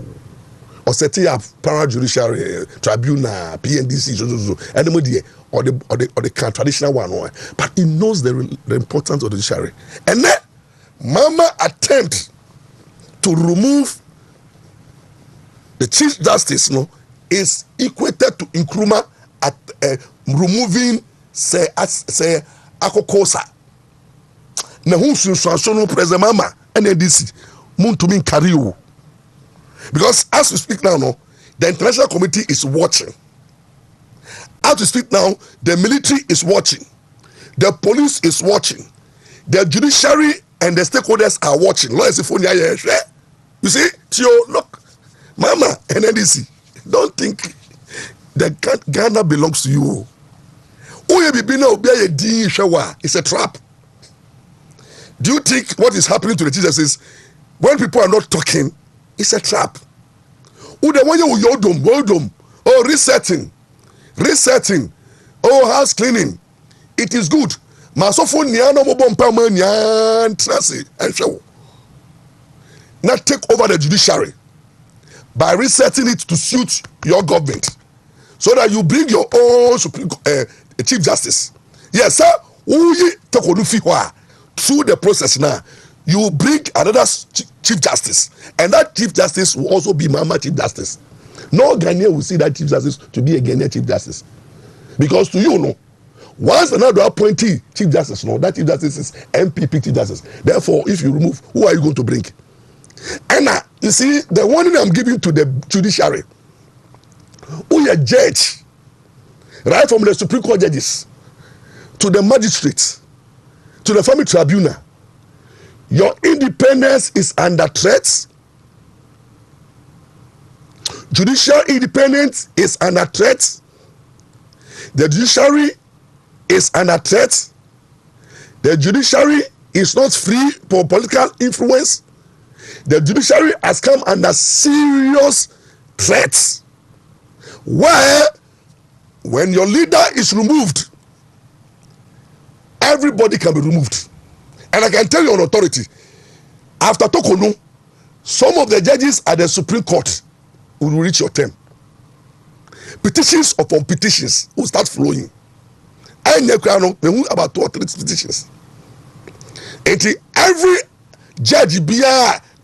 Or setting up para-judiciary tribunal, PNDC, or the traditional one. But he knows the importance of the judiciary. And then, Mama attempt to remove the Chief Justice is equated to Nkrumah at removing say akokosa. Na who no president Mama NDC WONTUMI carry. Because as we speak now, the international committee is watching. As we speak now, the military is watching. The police is watching. The judiciary and the stakeholders are watching. You see, Tio, look, Mama, NDC, don't think that Ghana belongs to you. It's a trap. Do you think what is happening to the teachers is when people are not talking, it's a trap? Oh, resetting, oh, house cleaning, it is good. Now take over the judiciary by resetting it to suit your government so that you bring your own Chief Justice. Yes, sir. Through the process now, you will bring another chief justice, and that chief justice will also be Mama chief justice. No Ghanaian will see that chief justice to be a Ghanaian chief justice, because to you, no, once another appointee chief justice, no, that chief justice is MPP chief justice. Therefore, if you remove, who are you going to bring? And you see, the warning I'm giving to the judiciary, who are judge, right from the Supreme Court judges to the magistrates to the family tribunal, your independence is under threat. Judicial independence is under threat. The judiciary is under threat. The judiciary is not free from political influence. The judiciary has come under serious threats, where when your leader is removed, everybody can be removed. And I can tell you on authority, after Tokonu, some of the judges at the Supreme Court will reach your term. Petitions upon petitions will start flowing. I know about 2 or 3 petitions. And every judge be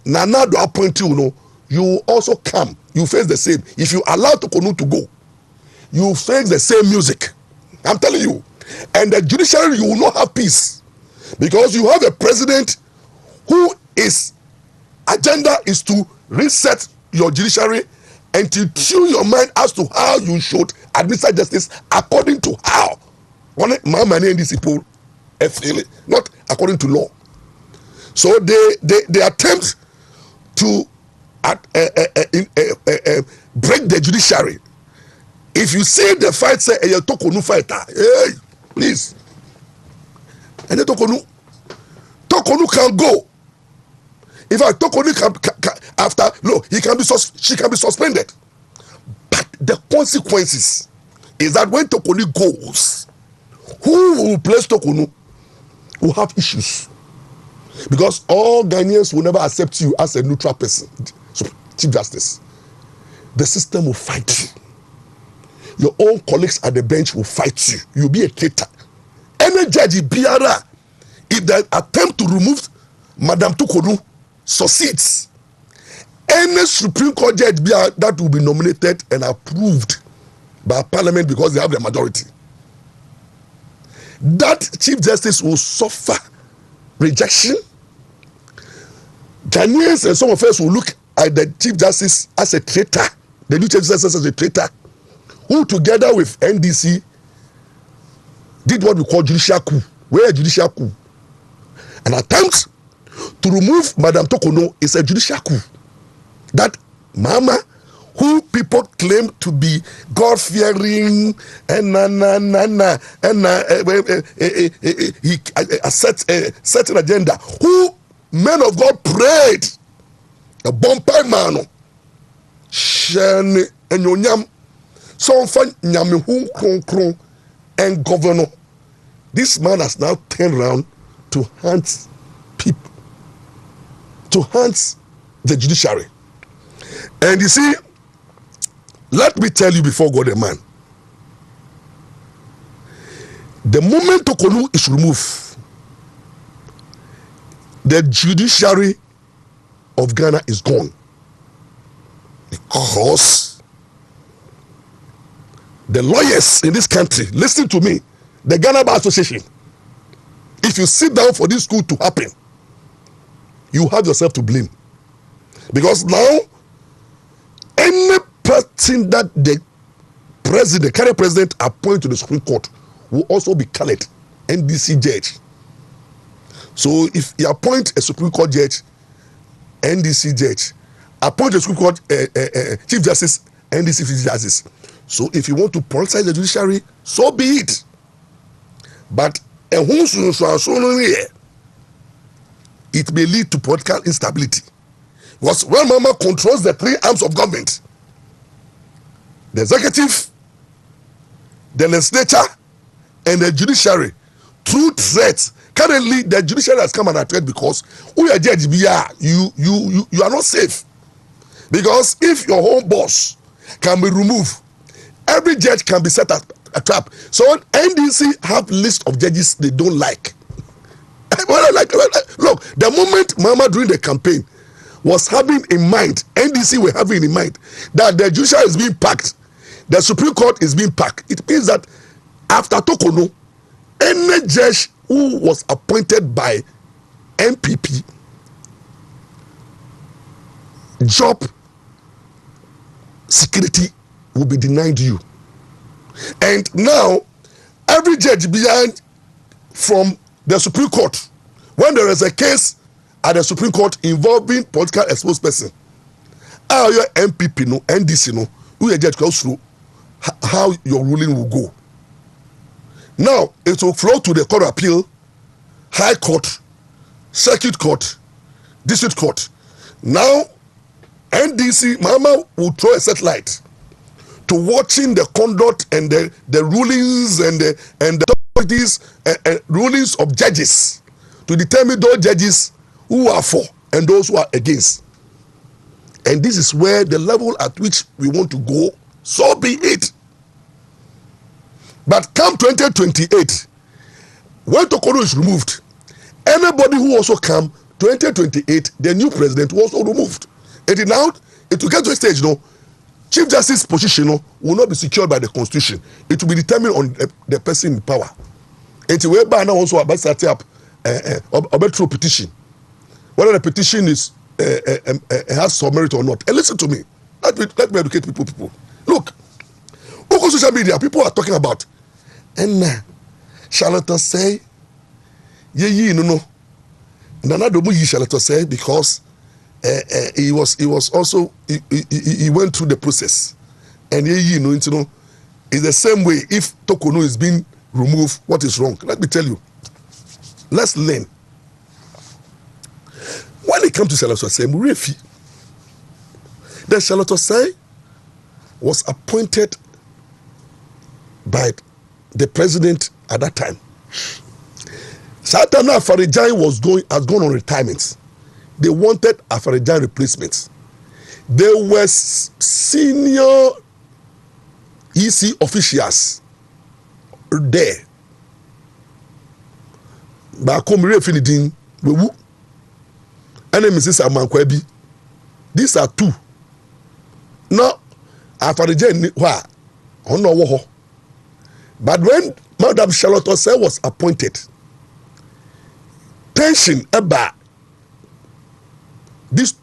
Nana do appoint you, you will also come. You face the same. If you allow Tokonu to go, you face the same music. I'm telling you. And the judiciary, you will not have peace, because you have a president who is agenda is to reset your judiciary and to tune your mind as to how you should administer justice according to how these people feel it, not according to law. So they attempt to break the judiciary. If you see the fight, say a Tokonu fighter, hey, please. And the Tokonu can go. In fact, Tokonu can after no, she can be suspended. But the consequences is that when Tokonu goes, who will replace Tokonu will have issues, because all Ghanaians will never accept you as a neutral person, Chief Justice. The system will fight you. Your own colleagues at the bench will fight you. You'll be a traitor. Any judge Biara, if they attempt to remove Madam Tokonu succeeds, any Supreme Court judge Biara that will be nominated and approved by Parliament because they have the majority, that Chief Justice will suffer rejection. Ghanaians and some of us will look at the Chief Justice as a traitor, the new Chief Justice as a traitor, who together with NDC did what we call judicial coup. Where a judicial coup? An attempt to remove Madam Tokonu is a judicial coup. That Mama, who people claim to be God-fearing and he set an agenda, who men of God prayed, a bompai mano, shani and yonyam, so fun nyamihu kron and governor. This man has now turned around to hunt people, to hunt the judiciary. And you see, let me tell you before God and man, the moment Tokonu is removed, the judiciary of Ghana is gone, because the lawyers in this country, listen to me, the Ghana Bar Association, if you sit down for this school to happen, you have yourself to blame, because now any person that the president, current president, appoint to the Supreme Court will also be colored NDC judge. So if you appoint a Supreme Court judge, NDC judge, appoint a Supreme Court Chief Justice, NDC Chief Justice. So if you want to politicize the judiciary, so be it. But it may lead to political instability. Because when Mama controls the 3 arms of government, the executive, the legislature, and the judiciary, through threats. Currently, the judiciary has come under threat because we are judge you are not safe. Because if your home boss can be removed, every judge can be set a trap. So NDC have list of judges they don't like. Look, the moment Mama during the campaign was having in mind, NDC were having in mind that the judicial is being packed, the Supreme Court is being packed. It means that after Tokono, any judge who was appointed by MPP, job security will be denied you. And now, every judge behind from the Supreme Court, when there is a case at the Supreme Court involving political exposed person, how your MPP no, NDC no, who a judge goes through, how your ruling will go. Now, it will flow to the Court of Appeal, High Court, Circuit Court, District Court. Now, NDC, Mama will throw a satellite to watching the conduct and the rulings and the authorities and rulings of judges to determine those judges who are for and those who are against. And this is where the level at which we want to go, so be it. But come 2028, when Tokono is removed, anybody who also come 2028, the new president was also removed. And now, it will get to a stage, Chief Justice position will not be secured by the Constitution. It will be determined on the person in power. And we by now also about setting up a true petition. Whether the petition is has some merit or not. And listen to me. Let me educate people. Look, on social media, people are talking about, and Charlotte say, no. Nana Domu Charlotte say because he was also he went through the process, and it's the same way. If Tokono is being removed, what is wrong? Let me tell you. Let's learn. When it comes to Charlotte Osei, Murefi, the Charlotte Osei was appointed by the president at that time. Satana Afarijan has gone on retirement. They wanted Afarijan replacements. There were senior EC officials there. Bakomire Finidin, Wewu, and Mrs. Amankwebi. These are two. Now, Afarijan, but when Madam Charlotte Osei was appointed, tension about these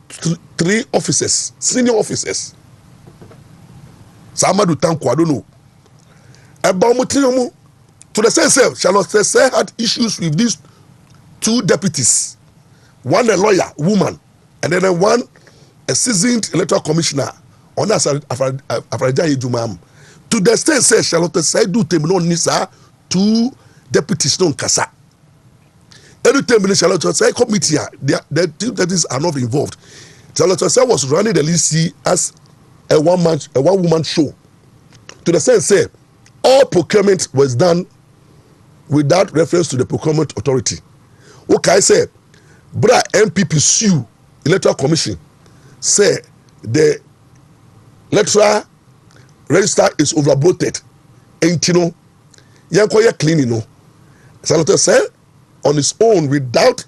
three officers, senior officers, Samadu Tanko, I don't know, about to the same Charlotte Osei had issues with these two deputies, one a lawyer, woman, and then one a seasoned electoral commissioner on us Afraja Ejumam. To the extent say Charlotte Osei do temino nisa two deputies non kasa. Every time in Charlotte Osei committee, the two deputies are not involved. Charlotte Osei was running the LC as a one woman show. To the sense say all procurement was done without reference to the procurement authority. Okay, say, Bra MPP sue electoral commission. Say the electoral register is overbloated. And yankoye cleaning Charlotte Osei on its own without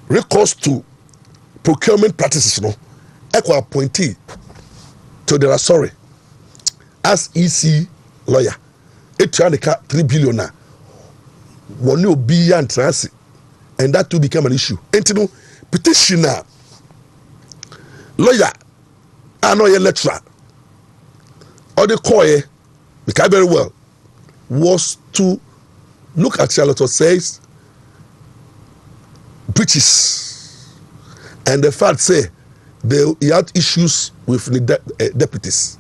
recourse to procurement practices, equal appointee to the sorry as EC lawyer. It tried to cut 3 billion now. One new be and transit, and that too became an issue. And petitioner, lawyer, I know your lecturer, or the coy, because very well, was to look at Charlotte Osei's breaches, and the fact say he had issues with the deputies.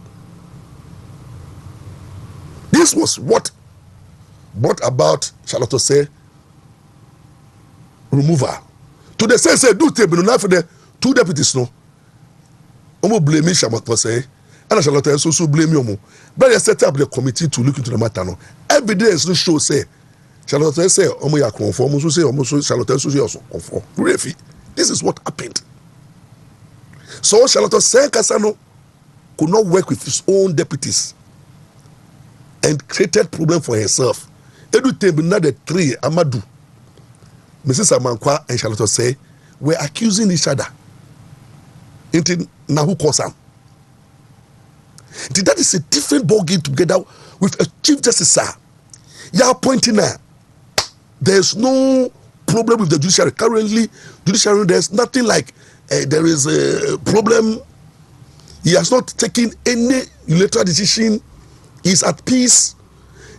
This was what brought about Charlotte Osei removal. To the sense say do table now for the two deputies no. Omo blame Charlotte Osei, and Charlotte also blame you. But they set up the committee to look into the matter no. Evidence no show say Charlotte say omo ya conform, so say omo Charlotte also conform. Refi, this is what happened. So Charlotte Kasano could not work with his own deputies and created problem for herself. Edu table na the three Amadu Mrs. Amankwa and Charlotte say, we're accusing each other. Into now who calls them? That is a different ball game together with a chief justice, sir. You are pointing now. There's no problem with the judiciary. Currently, judiciary, there's nothing like there is a problem. He has not taken any unilateral decision. He's at peace.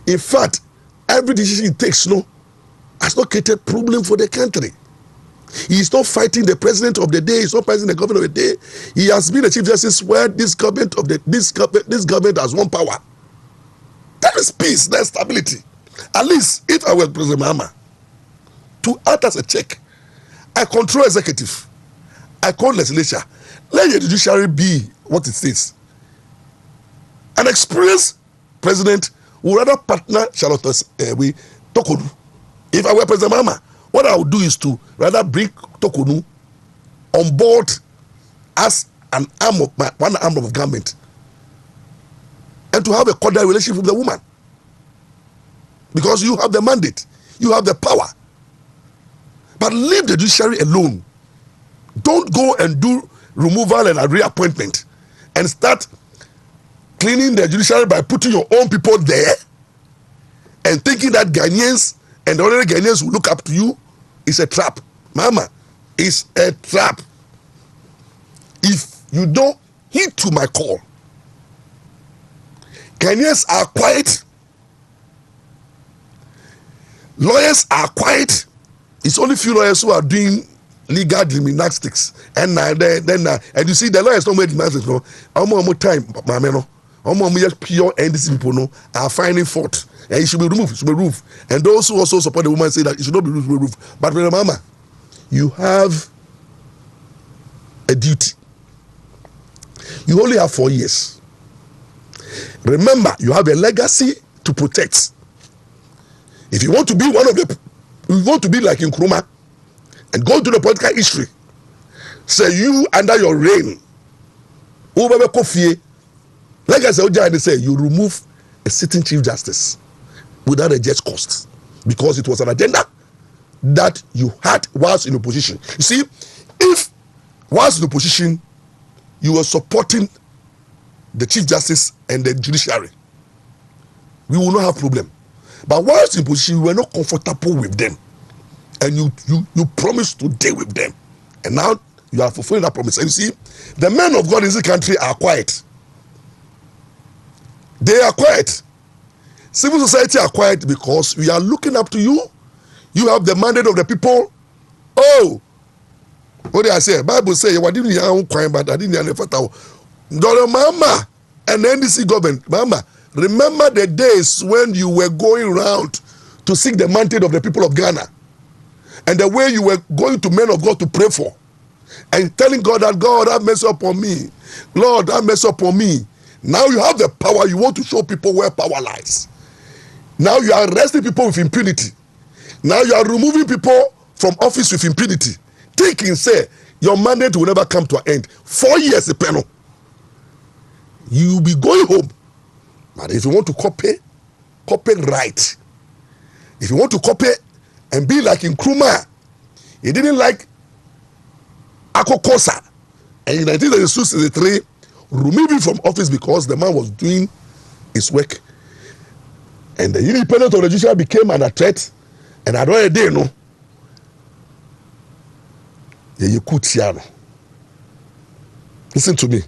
In fact, every decision he takes has not created problem for the country. He is not fighting the president of the day. He's not fighting the government of the day. He has been a chief justice where this government has one power. That is peace. That is stability. At least if I were President Mahama to act as a check, I control executive, I control legislature. Let the judiciary be what it is. An experienced president would rather partner Charlotte with Tokodu. If I were President Mahama, what I would do is to rather bring Tokodu on board as one arm of government, and to have a cordial relationship with the woman, because you have the mandate, you have the power. But leave the judiciary alone. Don't go and do removal and a reappointment and start cleaning the judiciary by putting your own people there and thinking that Ghanaians and the other Ghanaians will look up to you. Is a trap. Mama, it's a trap. If you don't heed to my call, Ghanaians are quiet, lawyers are quiet. It's only few lawyers who are doing legal gymnastics, and and you see the lawyers don't make gymnastics. No, almost time, mama, no, almost pure NDC people no are finding fault, and it should be removed. It should be removed. And those who also support the woman say that it should not be removed. But remember, you have a duty. You only have 4 years. Remember, you have a legacy to protect. If you want to be one of the, you want to be like in Nkrumah and go to the political history, say you under your reign, like I said, say you remove a sitting chief justice without a just cost, because it was an agenda that you had whilst in opposition. You see, if whilst in opposition you were supporting the chief justice and the judiciary, we will not have problem. But whilst in position, we were not comfortable with them, and you promised to deal with them, and now you are fulfilling that promise. And you see, the men of God in this country are quiet. They are quiet. Civil society are quiet because we are looking up to you. You have the mandate of the people. Oh, what did I say? Bible say, "What didn't you quiet? But I didn't know." Mama and NDC government, Mama. Remember the days when you were going around to seek the mandate of the people of Ghana, and the way you were going to men of God to pray for, and telling God that, God, have mercy upon me. Lord, have mercy upon me. Now you have the power. You want to show people where power lies. Now you are arresting people with impunity. Now you are removing people from office with impunity. Thinking, say, your mandate will never come to an end. 4 years, the panel. You will be going home. But if you want to copy right. If you want to copy and be like in Nkrumah, he didn't like Akokosa. And in 1963, removed him from office because the man was doing his work. And the independence of the judiciary became an threat. And I don't know. You could listen to me.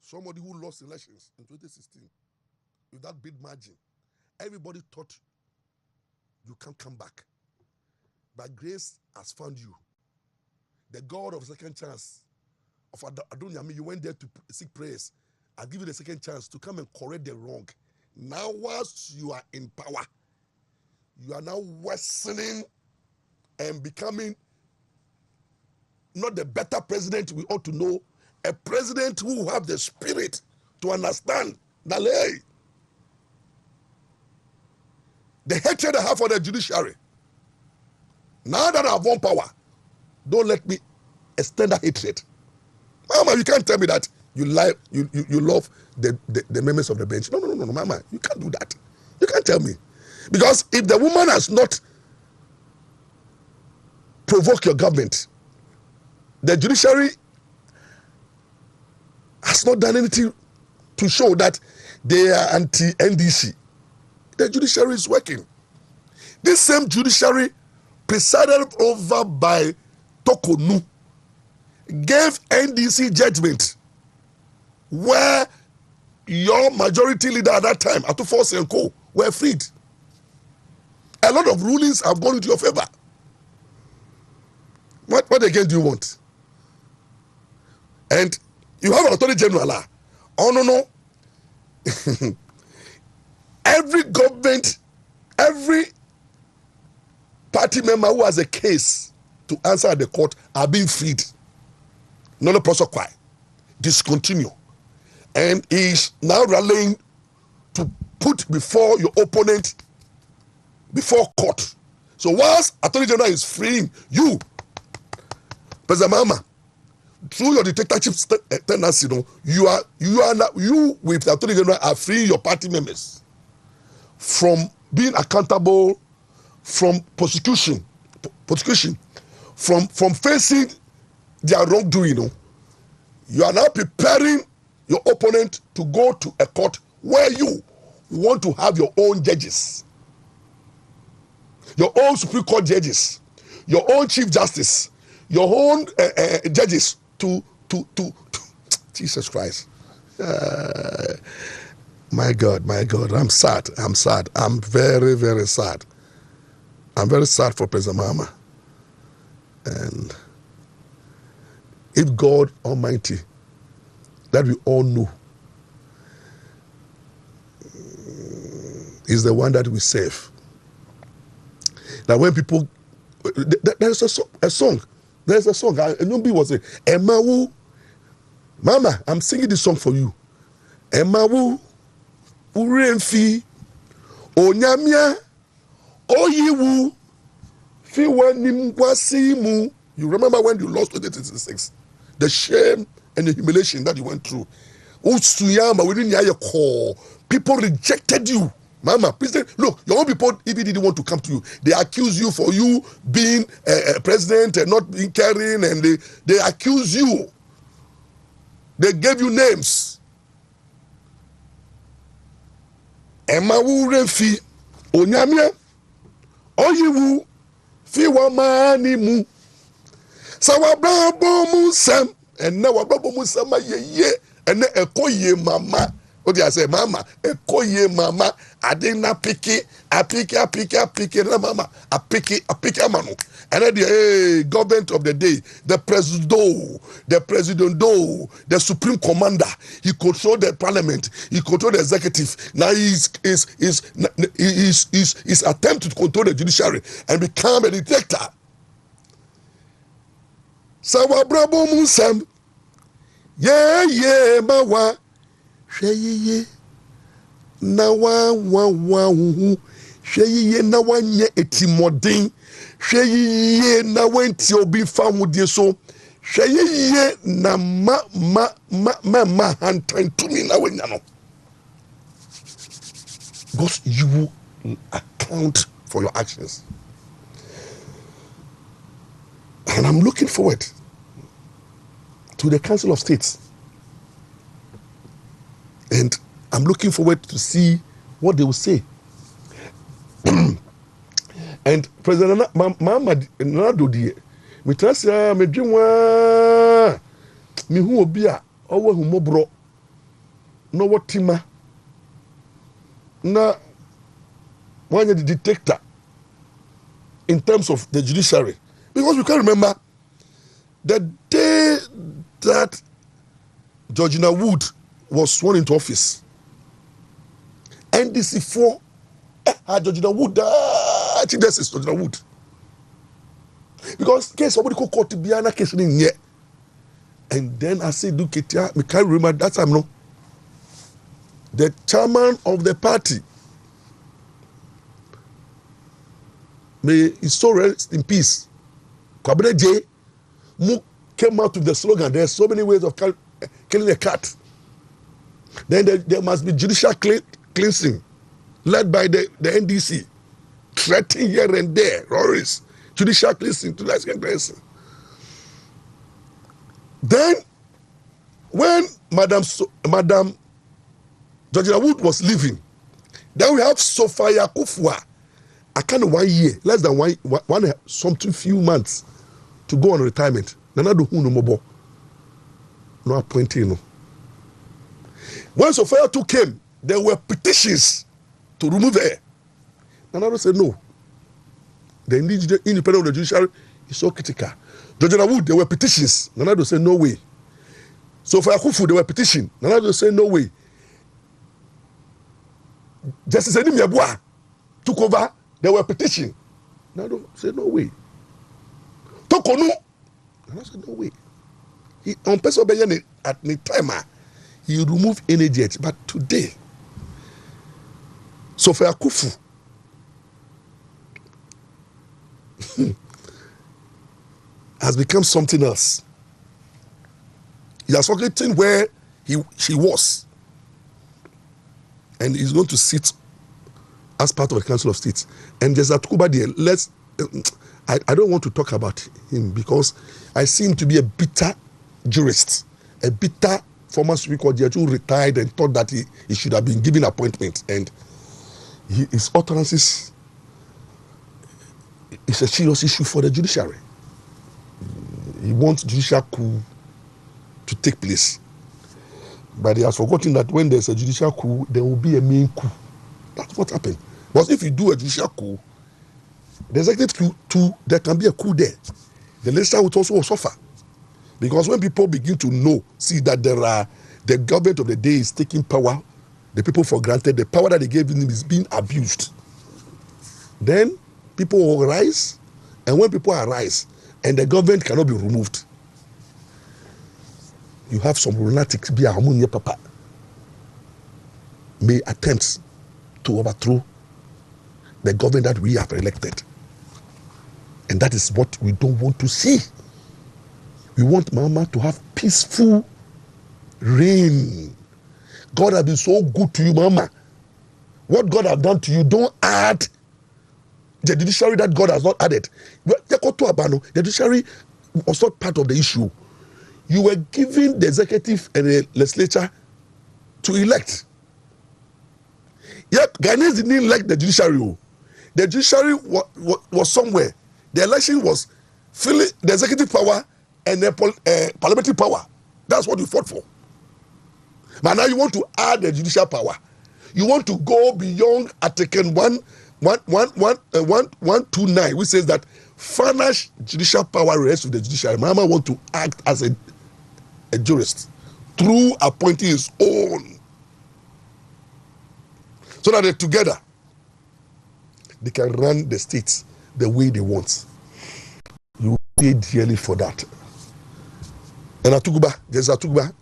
somebody who lost elections in 2016 with that big margin. Everybody thought you can't come back. But grace has found you. The God of second chance of Adonyami, you went there to seek prayers. I'll give you the second chance to come and correct the wrong. Now, whilst you are in power, you are now worsening and becoming not the better president we ought to know, a president who have the spirit to understand that, hey, the hatred I have for the judiciary, now that I have won power, don't let me extend that hatred. Mama, you can't tell me that you love the members of the bench. No, Mama, you can't do that. You can't tell me. Because if the woman has not provoked your government, the judiciary has not done anything to show that they are anti-NDC. The judiciary is working. This same judiciary, presided over by Tokonu, gave NDC judgment where your majority leader at that time, Atufo Senko, were freed. A lot of rulings have gone into your favor. What again do you want? And you have an attorney general. Oh no. Every government, every party member who has a case to answer at the court are being freed. No process quite. Discontinue. And is now rallying to put before your opponent before court. So whilst Attorney General is freeing you, President Mahama, through your dictatorship tendency, you with the Attorney General are freeing your party members from being accountable, from prosecution, from facing their wrongdoing. You are now preparing your opponent to go to a court where you want to have your own judges, your own Supreme Court judges, your own Chief Justice, your own judges to Jesus Christ. My God, I'm sad. I'm very, very sad. I'm very sad for President Mahama. And if God Almighty, that we all know, is the one that we save. That when people, there's a song. There's a song. Nobody was saying, Emma Wu, Mama, I'm singing this song for you. Emma Wu, Urenfi, Onyamia, Oyiwu, Fiwanimwasimu. You remember when you lost 2026? The shame and the humiliation that you went through. People rejected you. Mama, please look, your own people even didn't want to come to you. They accuse you for you being a president and not being caring, and they accuse you. They gave you names. Emma Wu Refi, Onyamia, Oyiwu, Fiwamanimu, Abrabo Nsem, and now Abrabo Nsem ye, and then Ekoye Mama. What do I say, Mama? Ekoye Mama. I didn't pick it. I pick it, Mama. I pick it, Manu. And then the government of the day, the president, the supreme commander, he controlled the parliament, he controlled the executive. Now he's attempt to control the judiciary and become a dictator. So Abrabo Nsem, yeah, mawa, sheye. Na wa hweye na wanye etimodin hweye na wenti obi famudie so hweye na ma hantantumi na wenya no. Because you will account for your actions. And I'm looking forward to the Council of States. And I'm looking forward to see what they will say. And President Mahama Nado die, me trust me dream wa me hu obi a owo hu mobro no what tima na one the detector in terms of the judiciary, because we can remember the day that Georgina Wood was sworn into office, NDC4 had Georgina Wood, Chief Justice Georgina Wood, because case somebody could court to be an case in here. And then I said, look at me can't remember that time, no. The chairman of the party, may his soul rest in peace, Kwabena J, came out with the slogan, there's so many ways of killing a cat. Then there must be judicial cleansing, led by the NDC, threatening here and there, Maurice, judicial cleansing, judicial cleansing. Then, when Madam Georgina Wood was leaving, then we have Sophia Kufwa. I can't 1 year, less than one something few months to go on retirement. Nana do who no more. No appointing. No. When Sophia 2 came, there were petitions to remove her. Nana said no. The independent of the judiciary is so critical. Georgina Wood, there were petitions. Nana said no way. Sophia Kufu, there were petitions. Nana said no way. Justice Enim Yabua took over. There were petitions. Nana said no way. Tokonu, Nana said no way. He on person at the time he removed any jet, but today Sophia Kufu has become something else. He has forgotten where she was, and he's going to sit as part of the Council of State. And there's a Tukuba there. I don't want to talk about him because I see him to be a bitter jurist, a bitter former Supreme Court judge who retired and thought that he should have been given appointment. And his utterances is a serious issue for the judiciary. He wants judicial coup to take place. But he has forgotten that when there's a judicial coup, there will be a main coup. That's what happened. Because if you do a judicial coup, the executive coup too, there can be a coup there. The legislature will also suffer. Because when people begin to see that the government of the day is taking power, the people for granted, the power that they gave them is being abused, then people will rise, and when people arise, and the government cannot be removed, you have some lunatics be a papa may attempt to overthrow the government that we have elected. And that is what we don't want to see. We want Mama to have peaceful reign. God has been so good to you, Mama. What God has done to you, don't add the judiciary that God has not added. The judiciary was not part of the issue. You were giving the executive and the legislature to elect. Yet Ghanaians didn't elect the judiciary. The judiciary was somewhere. The election was filling the executive power and the parliamentary power. That's what you fought for. But now you want to add the judicial power. You want to go beyond Article 129, which says that final judicial power rests with the judiciary. Mama want to act as a jurist through appointing his own, so that together they can run the states the way they want. You pay dearly for that. And Atuguba, there's Atuguba.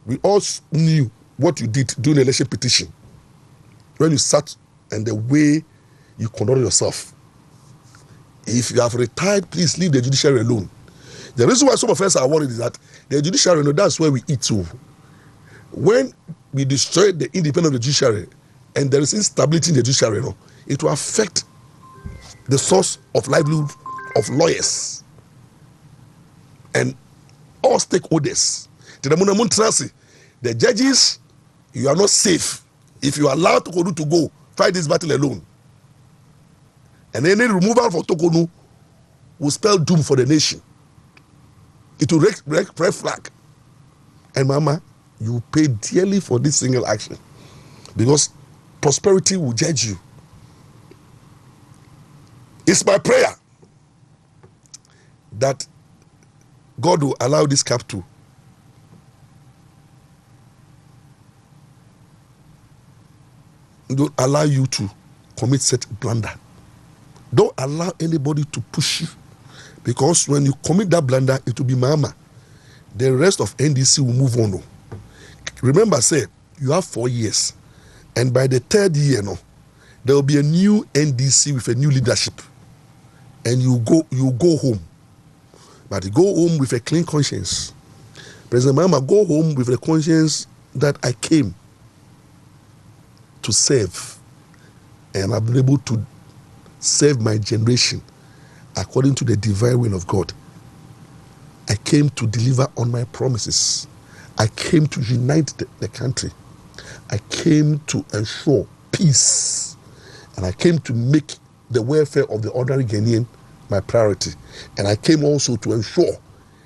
We all knew what you did during the election petition. When you sat and the way you conducted yourself. If you have retired, please leave the judiciary alone. The reason why some of us are worried is that the judiciary, that's where we eat to. When we destroy the independence of the judiciary and there is instability in the judiciary, it will affect the source of livelihood of lawyers and all stakeholders. The judges, you are not safe if you are allowed Tokonu to go fight this battle alone. And any removal for Tokonu will spell doom for the nation. It will red flag. And Mama, You pay dearly for this single action, because prosperity will judge you. It's my prayer that God will allow this cap to don't allow you to commit such blunder. Don't allow anybody to push you, because when you commit that blunder, it will be mama. The rest of NDC will move on. Remember, say you have 4 years, and by the 3rd year, there will be a new NDC with a new leadership, and you go home. But you go home with a clean conscience. President Mama, go home with the conscience that I came to serve, and I've been able to serve my generation according to the divine will of God. I came to deliver on my promises. I came to unite the country. I came to ensure peace, and I came to make the welfare of the ordinary Ghanaian my priority. And I came also to ensure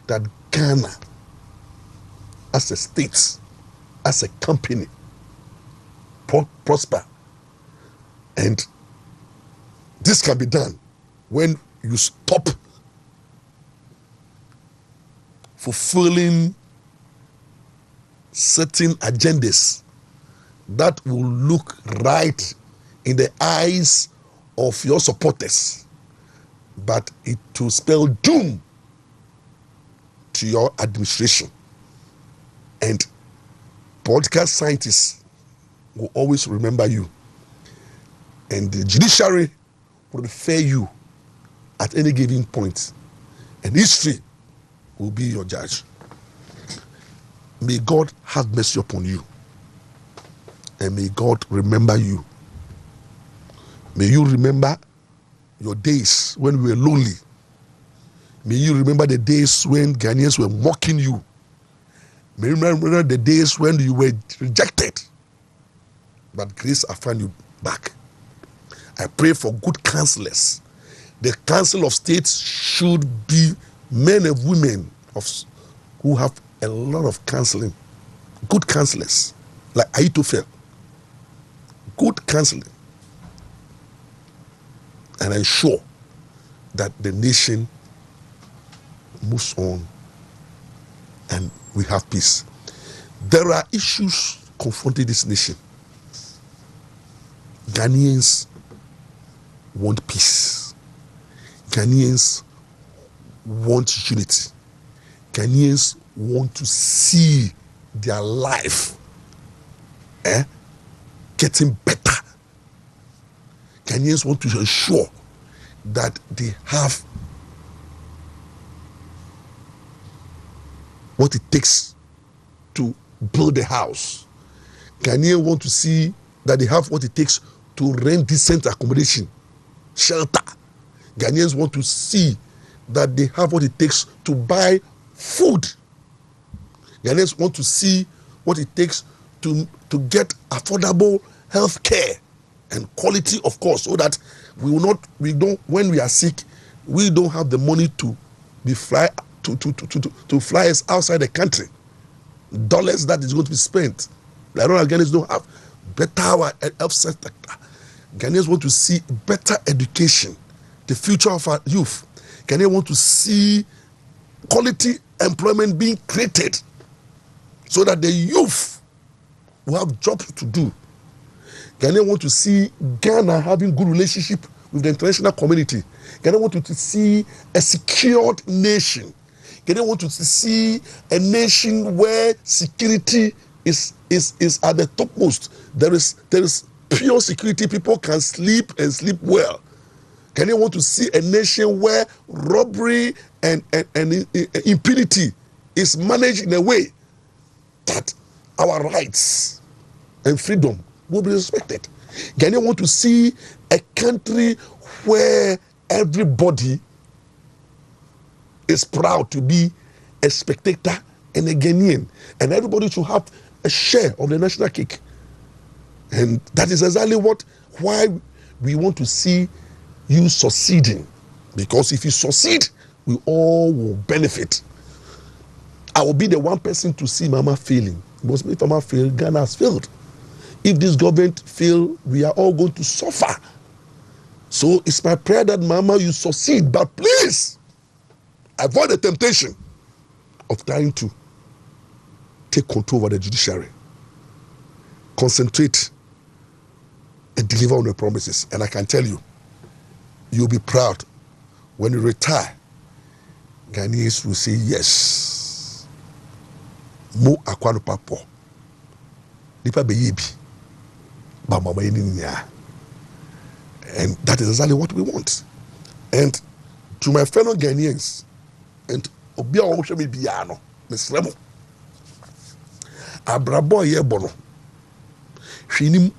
that Ghana, as a state, as a company, prosper. And this can be done when you stop fulfilling certain agendas that will look right in the eyes of your supporters, but it will spell doom to your administration. And political scientists will always remember you, and the judiciary will refer you at any given point, and history will be your judge. May God have mercy upon you, and may God remember you. May you remember your days when we were lonely. May you remember the days when Ghanaians were mocking you. May you remember the days when you were rejected, but grace has found you back. I pray for good counselors. The Council of States should be men and women who have a lot of counseling. Good counselors, like Aitofel. Good counseling. And ensure that the nation moves on and we have peace. There are issues confronting this nation. Ghanaians want peace. Ghanaians want unity. Ghanaians want to see their life getting better. Ghanaians want to ensure that they have what it takes to build a house. Ghanaians want to see that they have what it takes to rent decent accommodation, shelter. Ghanaians want to see that they have what it takes to buy food. Ghanaians want to see what it takes to get affordable health care and quality, of course, so that when we are sick, we don't have the money to fly us outside the country. Dollars that is going to be spent. I don't know, Ghanaians don't have better health sector. Ghanaians want to see better education, the future of our youth. Ghanaians want to see quality employment being created so that the youth will have jobs to do. Ghanaians want to see Ghana having good relationship with the international community. Ghanaians want to see a secured nation. Ghanaians want to see a nation where security is at the topmost. There is pure security. People can sleep and sleep well. Ghanaians want to see a nation where robbery and impunity is managed in a way that our rights and freedom will be respected. Ghanaians want to see a country where everybody is proud to be a spectator and a Ghanaian, and everybody should have a share of the national cake. And that is exactly why we want to see you succeeding, because if you succeed, we all will benefit. I will be the one person to see Mama failing. Because if Mama fail, Ghana has failed. If this government fail, we are all going to suffer. So it's my prayer that Mama, you succeed, but please avoid the temptation of trying to take control over the judiciary. Concentrate and deliver on the promises. And I can tell you, you'll be proud when you retire. Ghanaians will say yes. Mo akwano papo. Nipa be yebi. Ba mama yeninya. And that is exactly what we want. And to my fellow Ghanaians, and obi a wo hwe me bia no, mesremo. Abrabo ye bono. Hwinim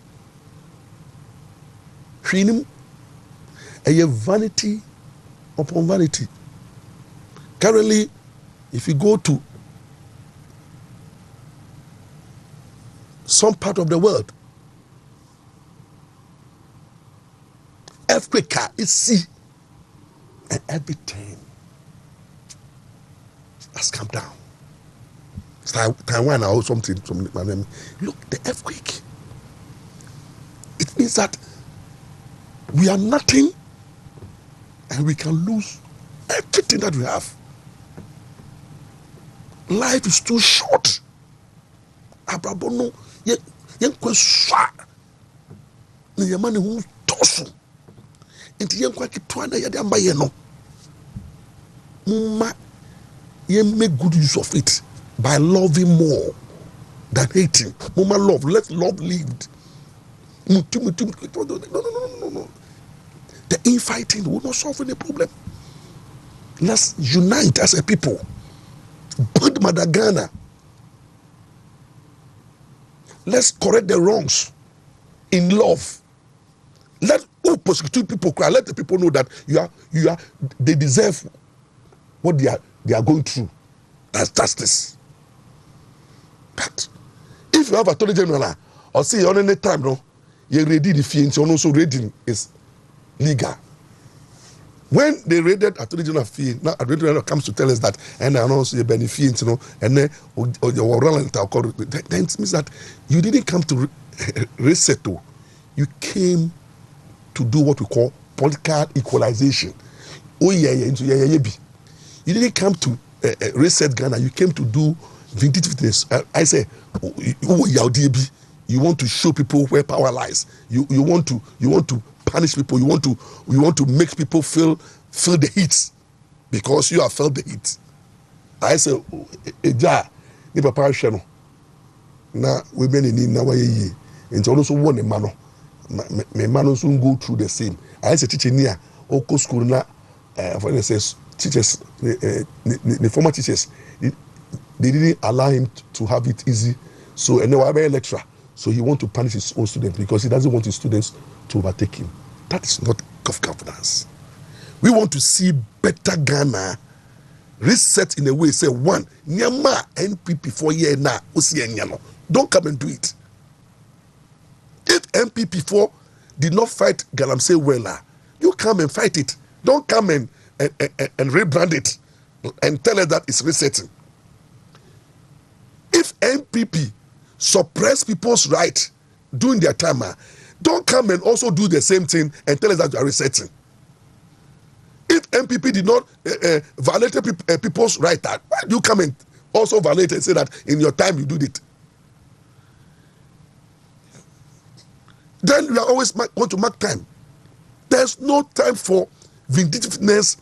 a vanity upon vanity. Currently, if you go to some part of the world, earthquake is see, and everything has come down. Taiwan or something from my name. Look, the earthquake. It means that we are nothing and we can lose everything that we have. Life is too short. Abrabo no yen kwaswa na yamane hu toso enti yen kwa kitwa na yade amba ye no mumma yen make good use of it by loving more than hating. Mumma love, let love lead. No. The infighting will not solve any problem. Let's unite as a people. Build Mother Ghana. Let's correct the wrongs in love. Let all persecuted people cry. Let the people know that they deserve what they are going through. That's justice. But if you have Attorney General or say on any time, no, you're ready the fee, and also reading is legal. When they raided Attorney General fee, now Attorney General comes to tell us that, and I also a benefit, you know, and then then it means that you didn't come to reset, you came to do what we call political equalization. Oh yeah, you didn't come to reset Ghana, you came to do vindictiveness. I say, you want to show people where power lies. You want to punish people. You want to make people feel the heat because you have felt the heat. I say, eja ni papa hwe na women in na waye and also one man me man also go through the same. I say teacher near oko school na for instance teachers the former teachers they didn't allow him to have it easy, so and now a lecturer, so he want to punish his own students because he doesn't want his students to overtake him. That is not governance. We want to see better Ghana reset in a way. Say one, Nyama NPP 4 year na usi enyano. Don't come and do it. If NPP4 did not fight Galamsey well, you come and fight it. Don't come and rebrand it and tell us that it's resetting. If NPP suppress people's right during their time, don't come and also do the same thing and tell us that you are resetting. If NPP did not violate people's right, why do you come and also violate and say that in your time you did it? Then we are always going to mark time. There's no time for vindictiveness,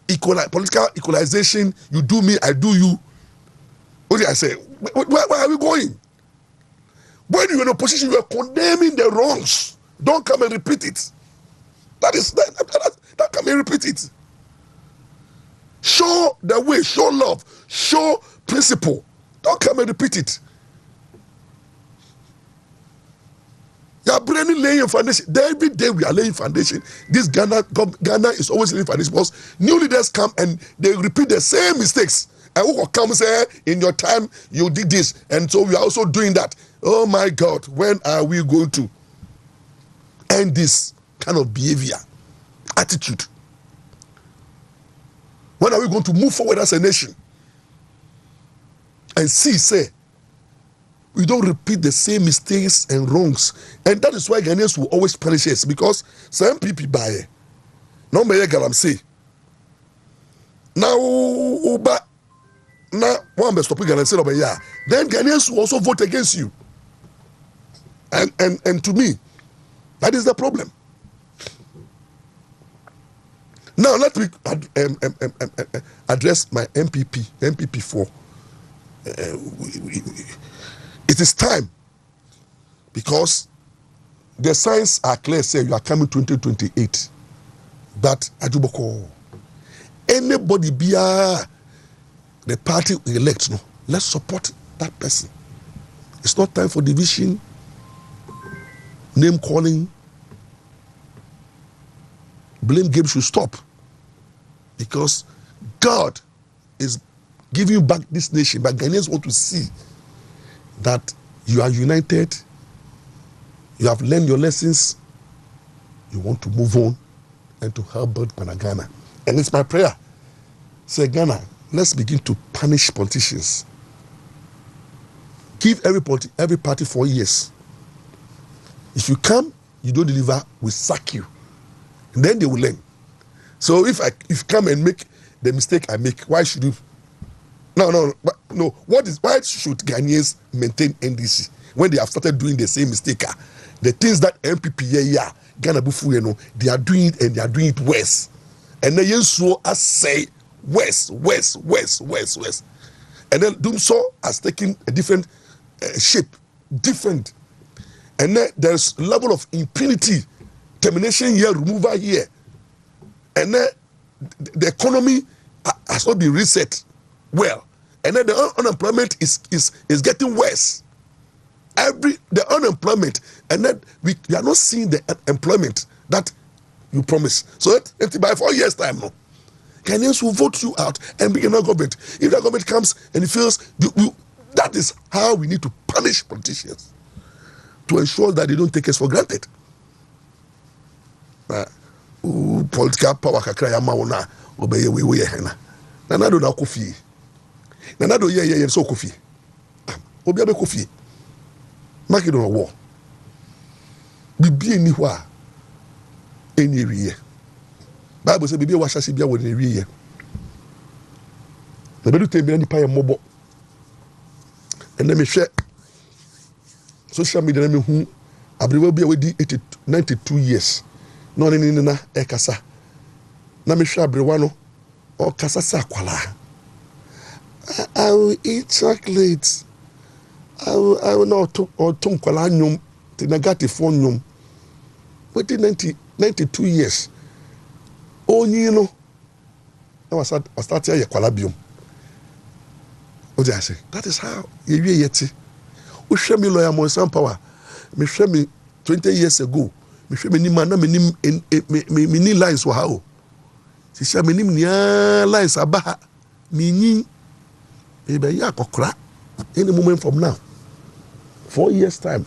political equalization. You do me, I do you. What did I say? Where are we going? When you're in opposition, you are condemning the wrongs. Don't come and repeat it. That come and repeat it. Show the way, show love, show principle. Don't come and repeat it. You are bringing laying foundation. Every day we are laying foundation. This Ghana is always laying foundation because new leaders come and they repeat the same mistakes. And who will come and say, in your time you did this, and so we are also doing that. Oh my God, when are we going to end this kind of behavior, attitude? When are we going to move forward as a nation? and see, say, we don't repeat the same mistakes and wrongs. And that is why Ghanaians will always punish us, because some people buy it. No me galam say. Now uba now one be stopping Ghanaians say no be ya. Then Ghanaians will also vote against you. And to me, that is the problem. Now let me address my MPP4. It is time, because the signs are clear. Say you are coming 2028. But Ajuboko, anybody be the party we elect, no, let's support that person. It's not time for division, name calling. Blame game should stop, because God is giving you back this nation. But Ghanaians want to see that you are united, you have learned your lessons, you want to move on and to help build Ghana. And it's my prayer. Say, Ghana, let's begin to punish politicians. Give every party 4 years. If you come, you don't deliver, we sack you. And then they will learn. So if you come and make the mistake I make, why should you? No. Why should Ghanaians maintain NDC when they have started doing the same mistake? The things that MPP Ghana Bufu, they are doing it, and they are doing it worse. And then you so as say worse. And then doom so has taken a different shape, different. And then there's level of impunity, termination here, removal here. And then the economy has not been reset well. And then the unemployment is getting worse. The unemployment, and then we are not seeing the employment that you promise. So if by 4 years' time, no, Ghanaians will vote you out and be in a government. If the government comes and it feels that is how we need to punish politicians, to ensure that they don't take us for granted. Political power kakra ya mauna obeye we hena. Nanado na kofi. Nanado ye so kofi. Obi abe kofi. Make it on a war. Bibi ni hwa eni wiye. Bible say bibi wa hyase bia wo ni wiye. Na bedu tembi ni pa ye mobo. Ene me hwe social media na me hu Abrabo bia we di 92 years. No ni na ekasa. Na me hwe Abrabo no o kasa sa kwala. I will eat chocolate. I will not tum kwala nyum te negative phone nyum. Within 92 years. Onyi no I was start here kwala biom. What did I say? That is how ye yeti. We share me lawyer Nsem power. Me share me 20 years ago. Me share me ni man na me ni lines wa how. Si share me ni lines abaha. Me ni e be ya kokra. Any moment from now. 4 years time.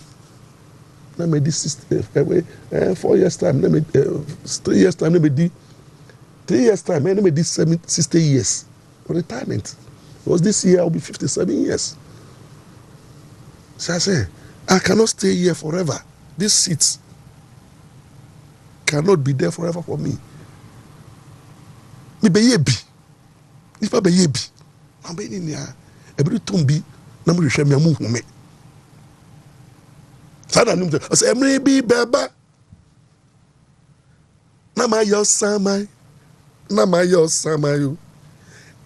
Na me this 4 years time. Na me 3 years time. Na me di 3 years time. Na me di 60 years for retirement. Because this year I'll be 57 years. So I say, I cannot stay here forever. This seat cannot be there forever for me. Me be yebi. If I be yebi, I'm be in here. Every tumbi, na mo hwehwe me amu hume. Sada nim say Mmra bi beba. Na ma yo samai. Na ma yo samai.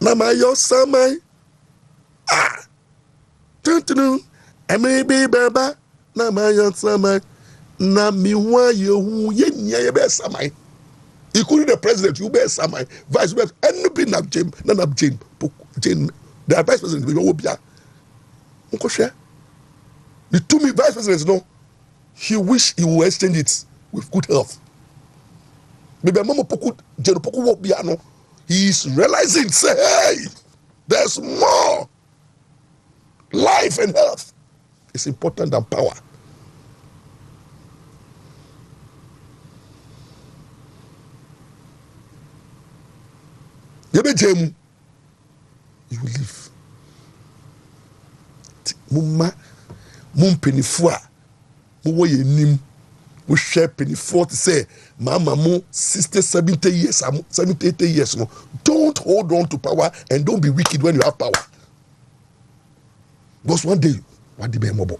Na ma yo samai. Ah. Tuntunu. Mmra bi beba. Na ma yo samai. Na mi wa yo hu ye nya ye be samai. Including the president, you be samai. Vice president, and be na Jane, na Jane. The vice president will be obia. Unko share. The WONTUMI vice president, no, he wish he will exchange it with good health. Maybe mama poku Jane poku wo bia no. He is realizing, say, hey, there's more. Life and health is important than power. You will live. mumma mumpenifu a mo ye nim wo hwe penifo to say mama mo 60 70 years 70 80 years no, don't hold on to power and don't be wicked when you have power, because one day what the be mobile.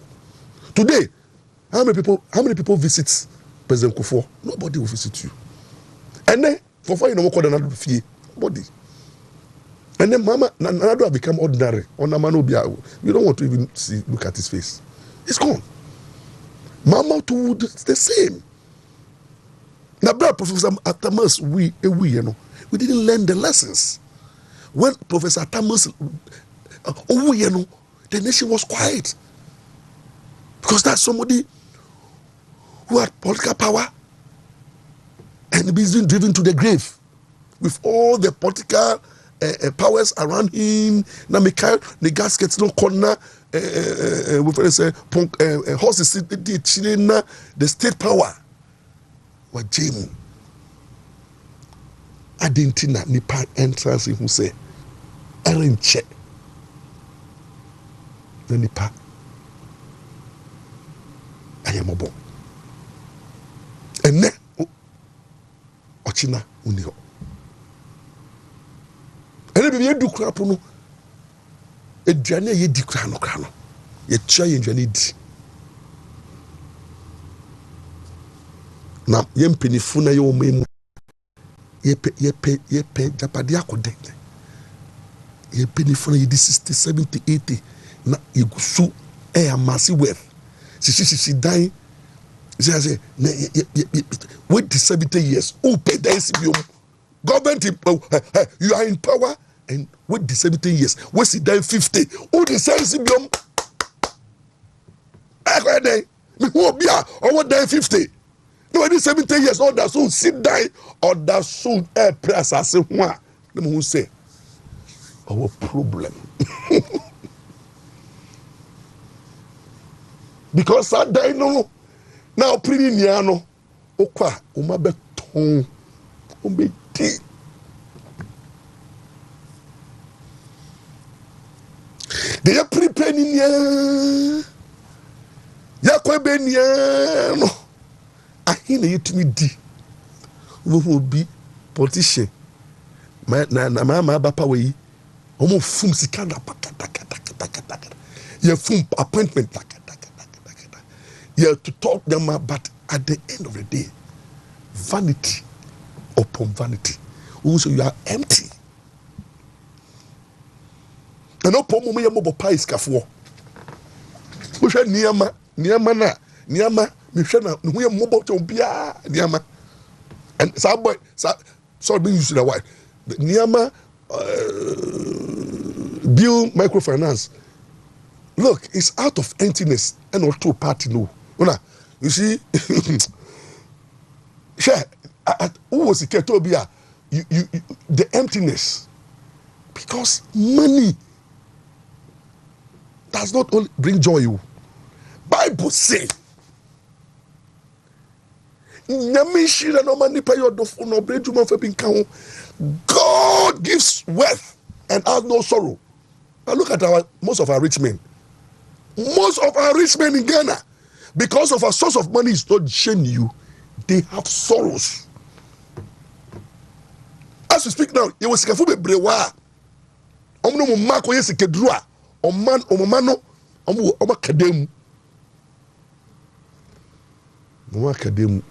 Today how many people visit President Kufuor? Nobody will visit you. And then for you know what another fee nobody. And then mama Nana have become ordinary. On you don't want to even look at his face. It's gone. Mama too the same. Now, brother Professor Atamas, we you know, we didn't learn the lessons. When Professor Atamas, you know, the nation was quiet because that's somebody who had political power and being driven to the grave with all the political powers around him. Now, the gaskets no corner. Horses the state power wa jemu adentina nipa entrance who say erenche the nipa ayamobo ene ochina uni ho ene bibi edu krapo no eduane ye di kra no ye tua ye eduane di na ye mpenifu na ye o memu ye pe japade akode ye penifu na ye di 60 70 80 na ye gusu amasi wealth si dan say with the 70 years who pay dance biom government you are in power and with the 17 years we see down 50 who the sense biom me who be over down 50 no any 70 years all that so sit down or that so press as one them who say our problem because that day no now pretty niano okwa o ma beton o be ti de ya prepare ni nia ya kwa be nia no ahina yetumi di wo bi politician na mama bapa we omo fum sika na pakata ya fum appointment to talk them but at the end of the day vanity upon vanity also you are empty and no pomo me mo bopa iskafo wo hwe niama me hwe na hu ye mo bopa bia niama and some boy so being used to the wife niama bill microfinance look it's out of emptiness and not to party no you see share who was the you the emptiness because money does not only bring joy you Bible say nyamishira no money pay your dofo no breaduma fa bin kan God gives wealth and has no sorrow. Now look at most of our rich men in Ghana, because of a source of money is not genuine, they have sorrows. As we speak now, you will see a brewa. Omno mo mako yesi kedrua. Omano oma kademu. Oma kademu.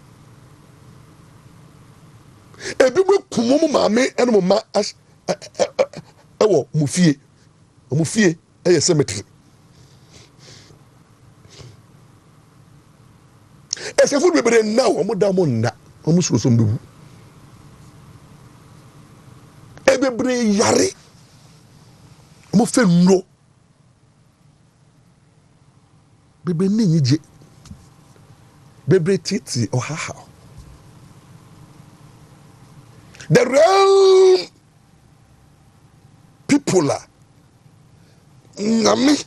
Ebi mo kumomo mame eno mo ma ewo mufie. Omufie eye cemetery. Ese food be now omo da mo nda omo suro so mbewu ebebre yare omo fe no bebe ninyije bebre titi ohaha the real people are ngami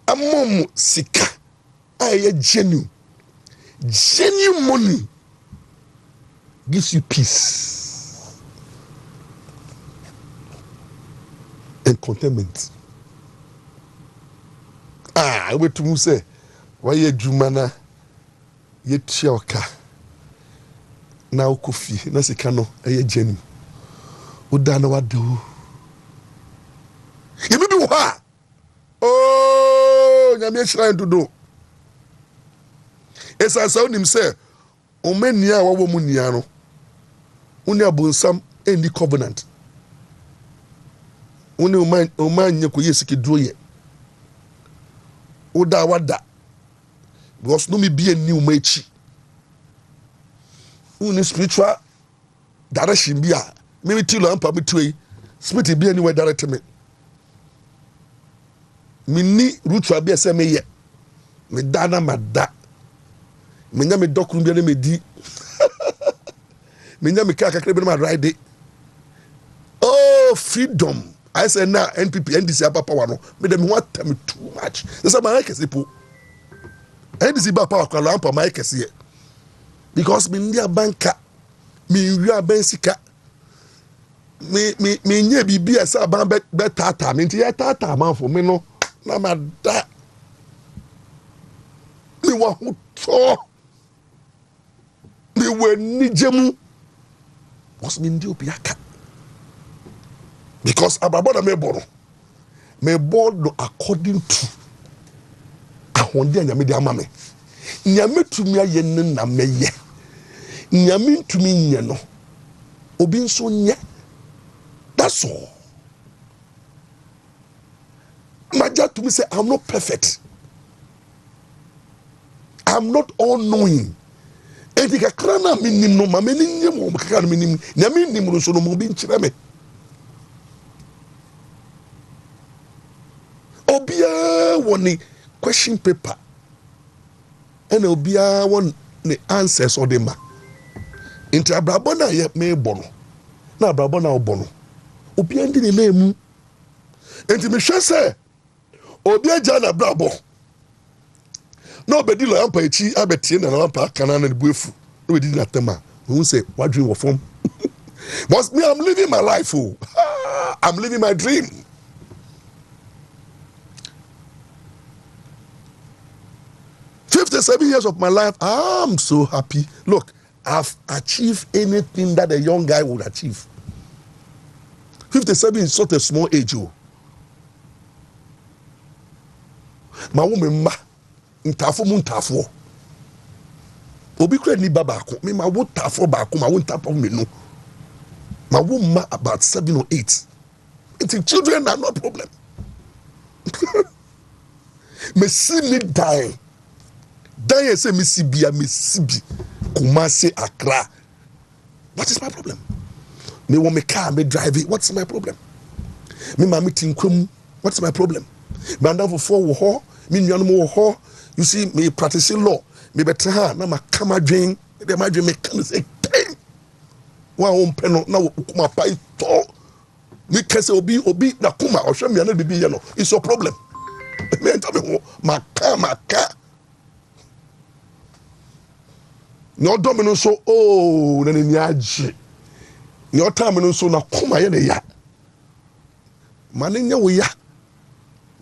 amom sika aye genuine money gives you peace. and contentment. Wait to say, why ye Jumana ye chioka now coffee, Nasikano, a jenny. Udana what do? You may be what? Oh, you're trying to do. As I saw him say, O menia wa womuniano, unia bonsam any covenant. Uni uman yaku yesiki droye. Uda wada. Because no me be a new mechi. Uni spiritual direction be a. Maybe tilo ampa me tue. Spiritual be anywhere direct me. Me ni rutu abi ese me ye. Me dana mada. Me nya me dokun bi me di. Me nya me ka kakre bi na ride. Oh, freedom. I say now NPP NDC aba power no. Me dem want me too much. That's my kese po. NDC ba power kwa lampa my kese. Because me ndia banka. Me wi abensika. Me nye bibi asa ban be tata. Me nti ya tata man for me no. Na mada. Me wa hu to. Me we nijemu. Was me ndi obi aka. Because Abrabo na me born according to ahonde nyame de amame. Nyame tumi aye na meye. Nyame tumi nye no. Obi nso nye. That's all. Maja to me say I'm not perfect. I'm not all knowing. Enti ka krana minim no ma meni nyem o ka no minim. Nyame nim no so no mo bi nkyere me. Obia woni question paper. And obia won the answers or the ma. Enti Abrabo na ye me bono. Na Abrabo na obono. Obia ndi ne nemu. Enti me hwe se obia ja na Abrabo. No bedi lo ampa echi abetie na ampa kana na buefu. No bedi na tema. Who say what dream of form? But me I'm living my life oh. I'm living my dream. "57 years of my life, I'm so happy. Look, I've achieved anything that a young guy would achieve. 57 is not a small age. Oh. My woman, intafo muntafo. Obi kure ni baba ko. Me ma wo tafo ba ko ma wo ntafo me no. My woman about 7 or 8. It's children are not problem. Me see me die. Die say me sibia me sibi. Kumasi Accra. What is my problem? Me want me car, me drive it. What's my problem? Me mama tinkum. What's my problem? Me and for 4 wo me nyanu mo ho. You see me practicing law. Me better ha na ma kama dwen. They ma dwen me can say damn. Wa on peno na kuma pai to. Me kese obi na kuma o hwe me na bibi ye no. It's your problem. Me enta me ho ma ka. No domino so oh na ni agi. Your time no so na kuma ye na ya. Mane nya wo ya.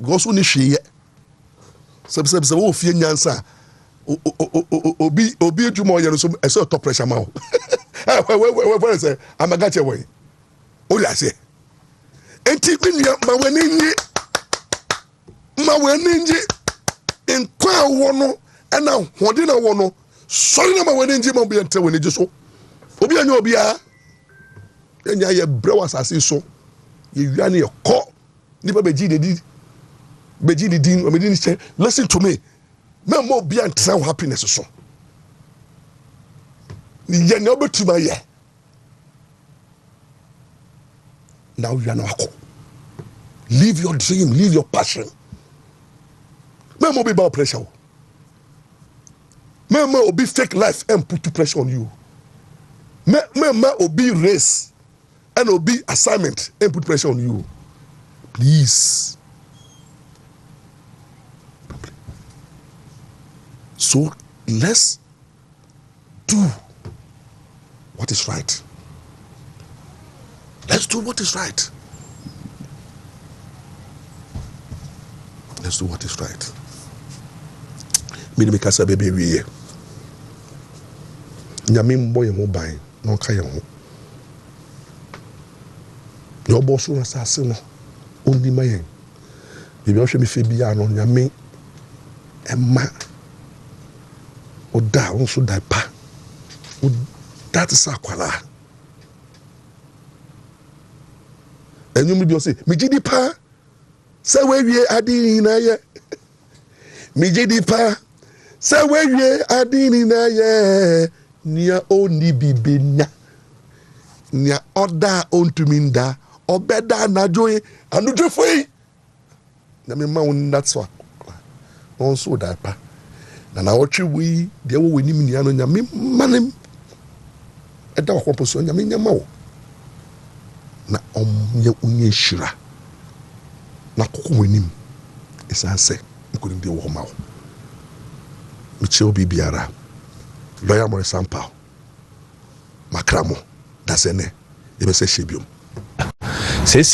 Go so ni hwe ye. Se wo fie nyansa. Obi adwuma ye no so e so top pressure ma wo. We say amagache we. O ya say. Enti binia ma weni nji enkwa wo no na hode na wo no. Sorry na ma weni nji ma bi ente weni ji so. Obi anya obi a enya ye brewa asase so. Ye wiane ye ko. Nipa beji the din or me say listen to me. Me mo be and try happiness so. Ye no betu ma ye. Now you are not. Live your dream, live your passion. Me mo be about pressure. Me mo be fake life and put pressure on you. Me obi race and obi assignment and put pressure on you. Please. So let's do what is right. Let's do what is right. just do what is right. Me de me kasa bebe wiye. Nyame mbo ye ho ban na onka ye ho. Yo boss no asase no oni mayen. Bibi o hwe me fe bia no nyame emma oda on so dai pa. That is akwala. Enyum bi o say me gidi pa. Say we wie adi na ye. Me gidi pa. Say we wie adi na ye. Nia oni bibenya. Nia oda ontumi nda. Obeda na joy anu jefoi. Na me ma won that's what. On so that pa. Na watch we de wo weni mi nia no nya me manem. Eda ko poso nya me nya ma wo. Na omye unye shira. Na koko wenim. Esa se nkonim de wo ma wo. Mi che obi biara. Lawyer Maurice Ampaw. Makramo. Dasene. Ebe se shebium. C'est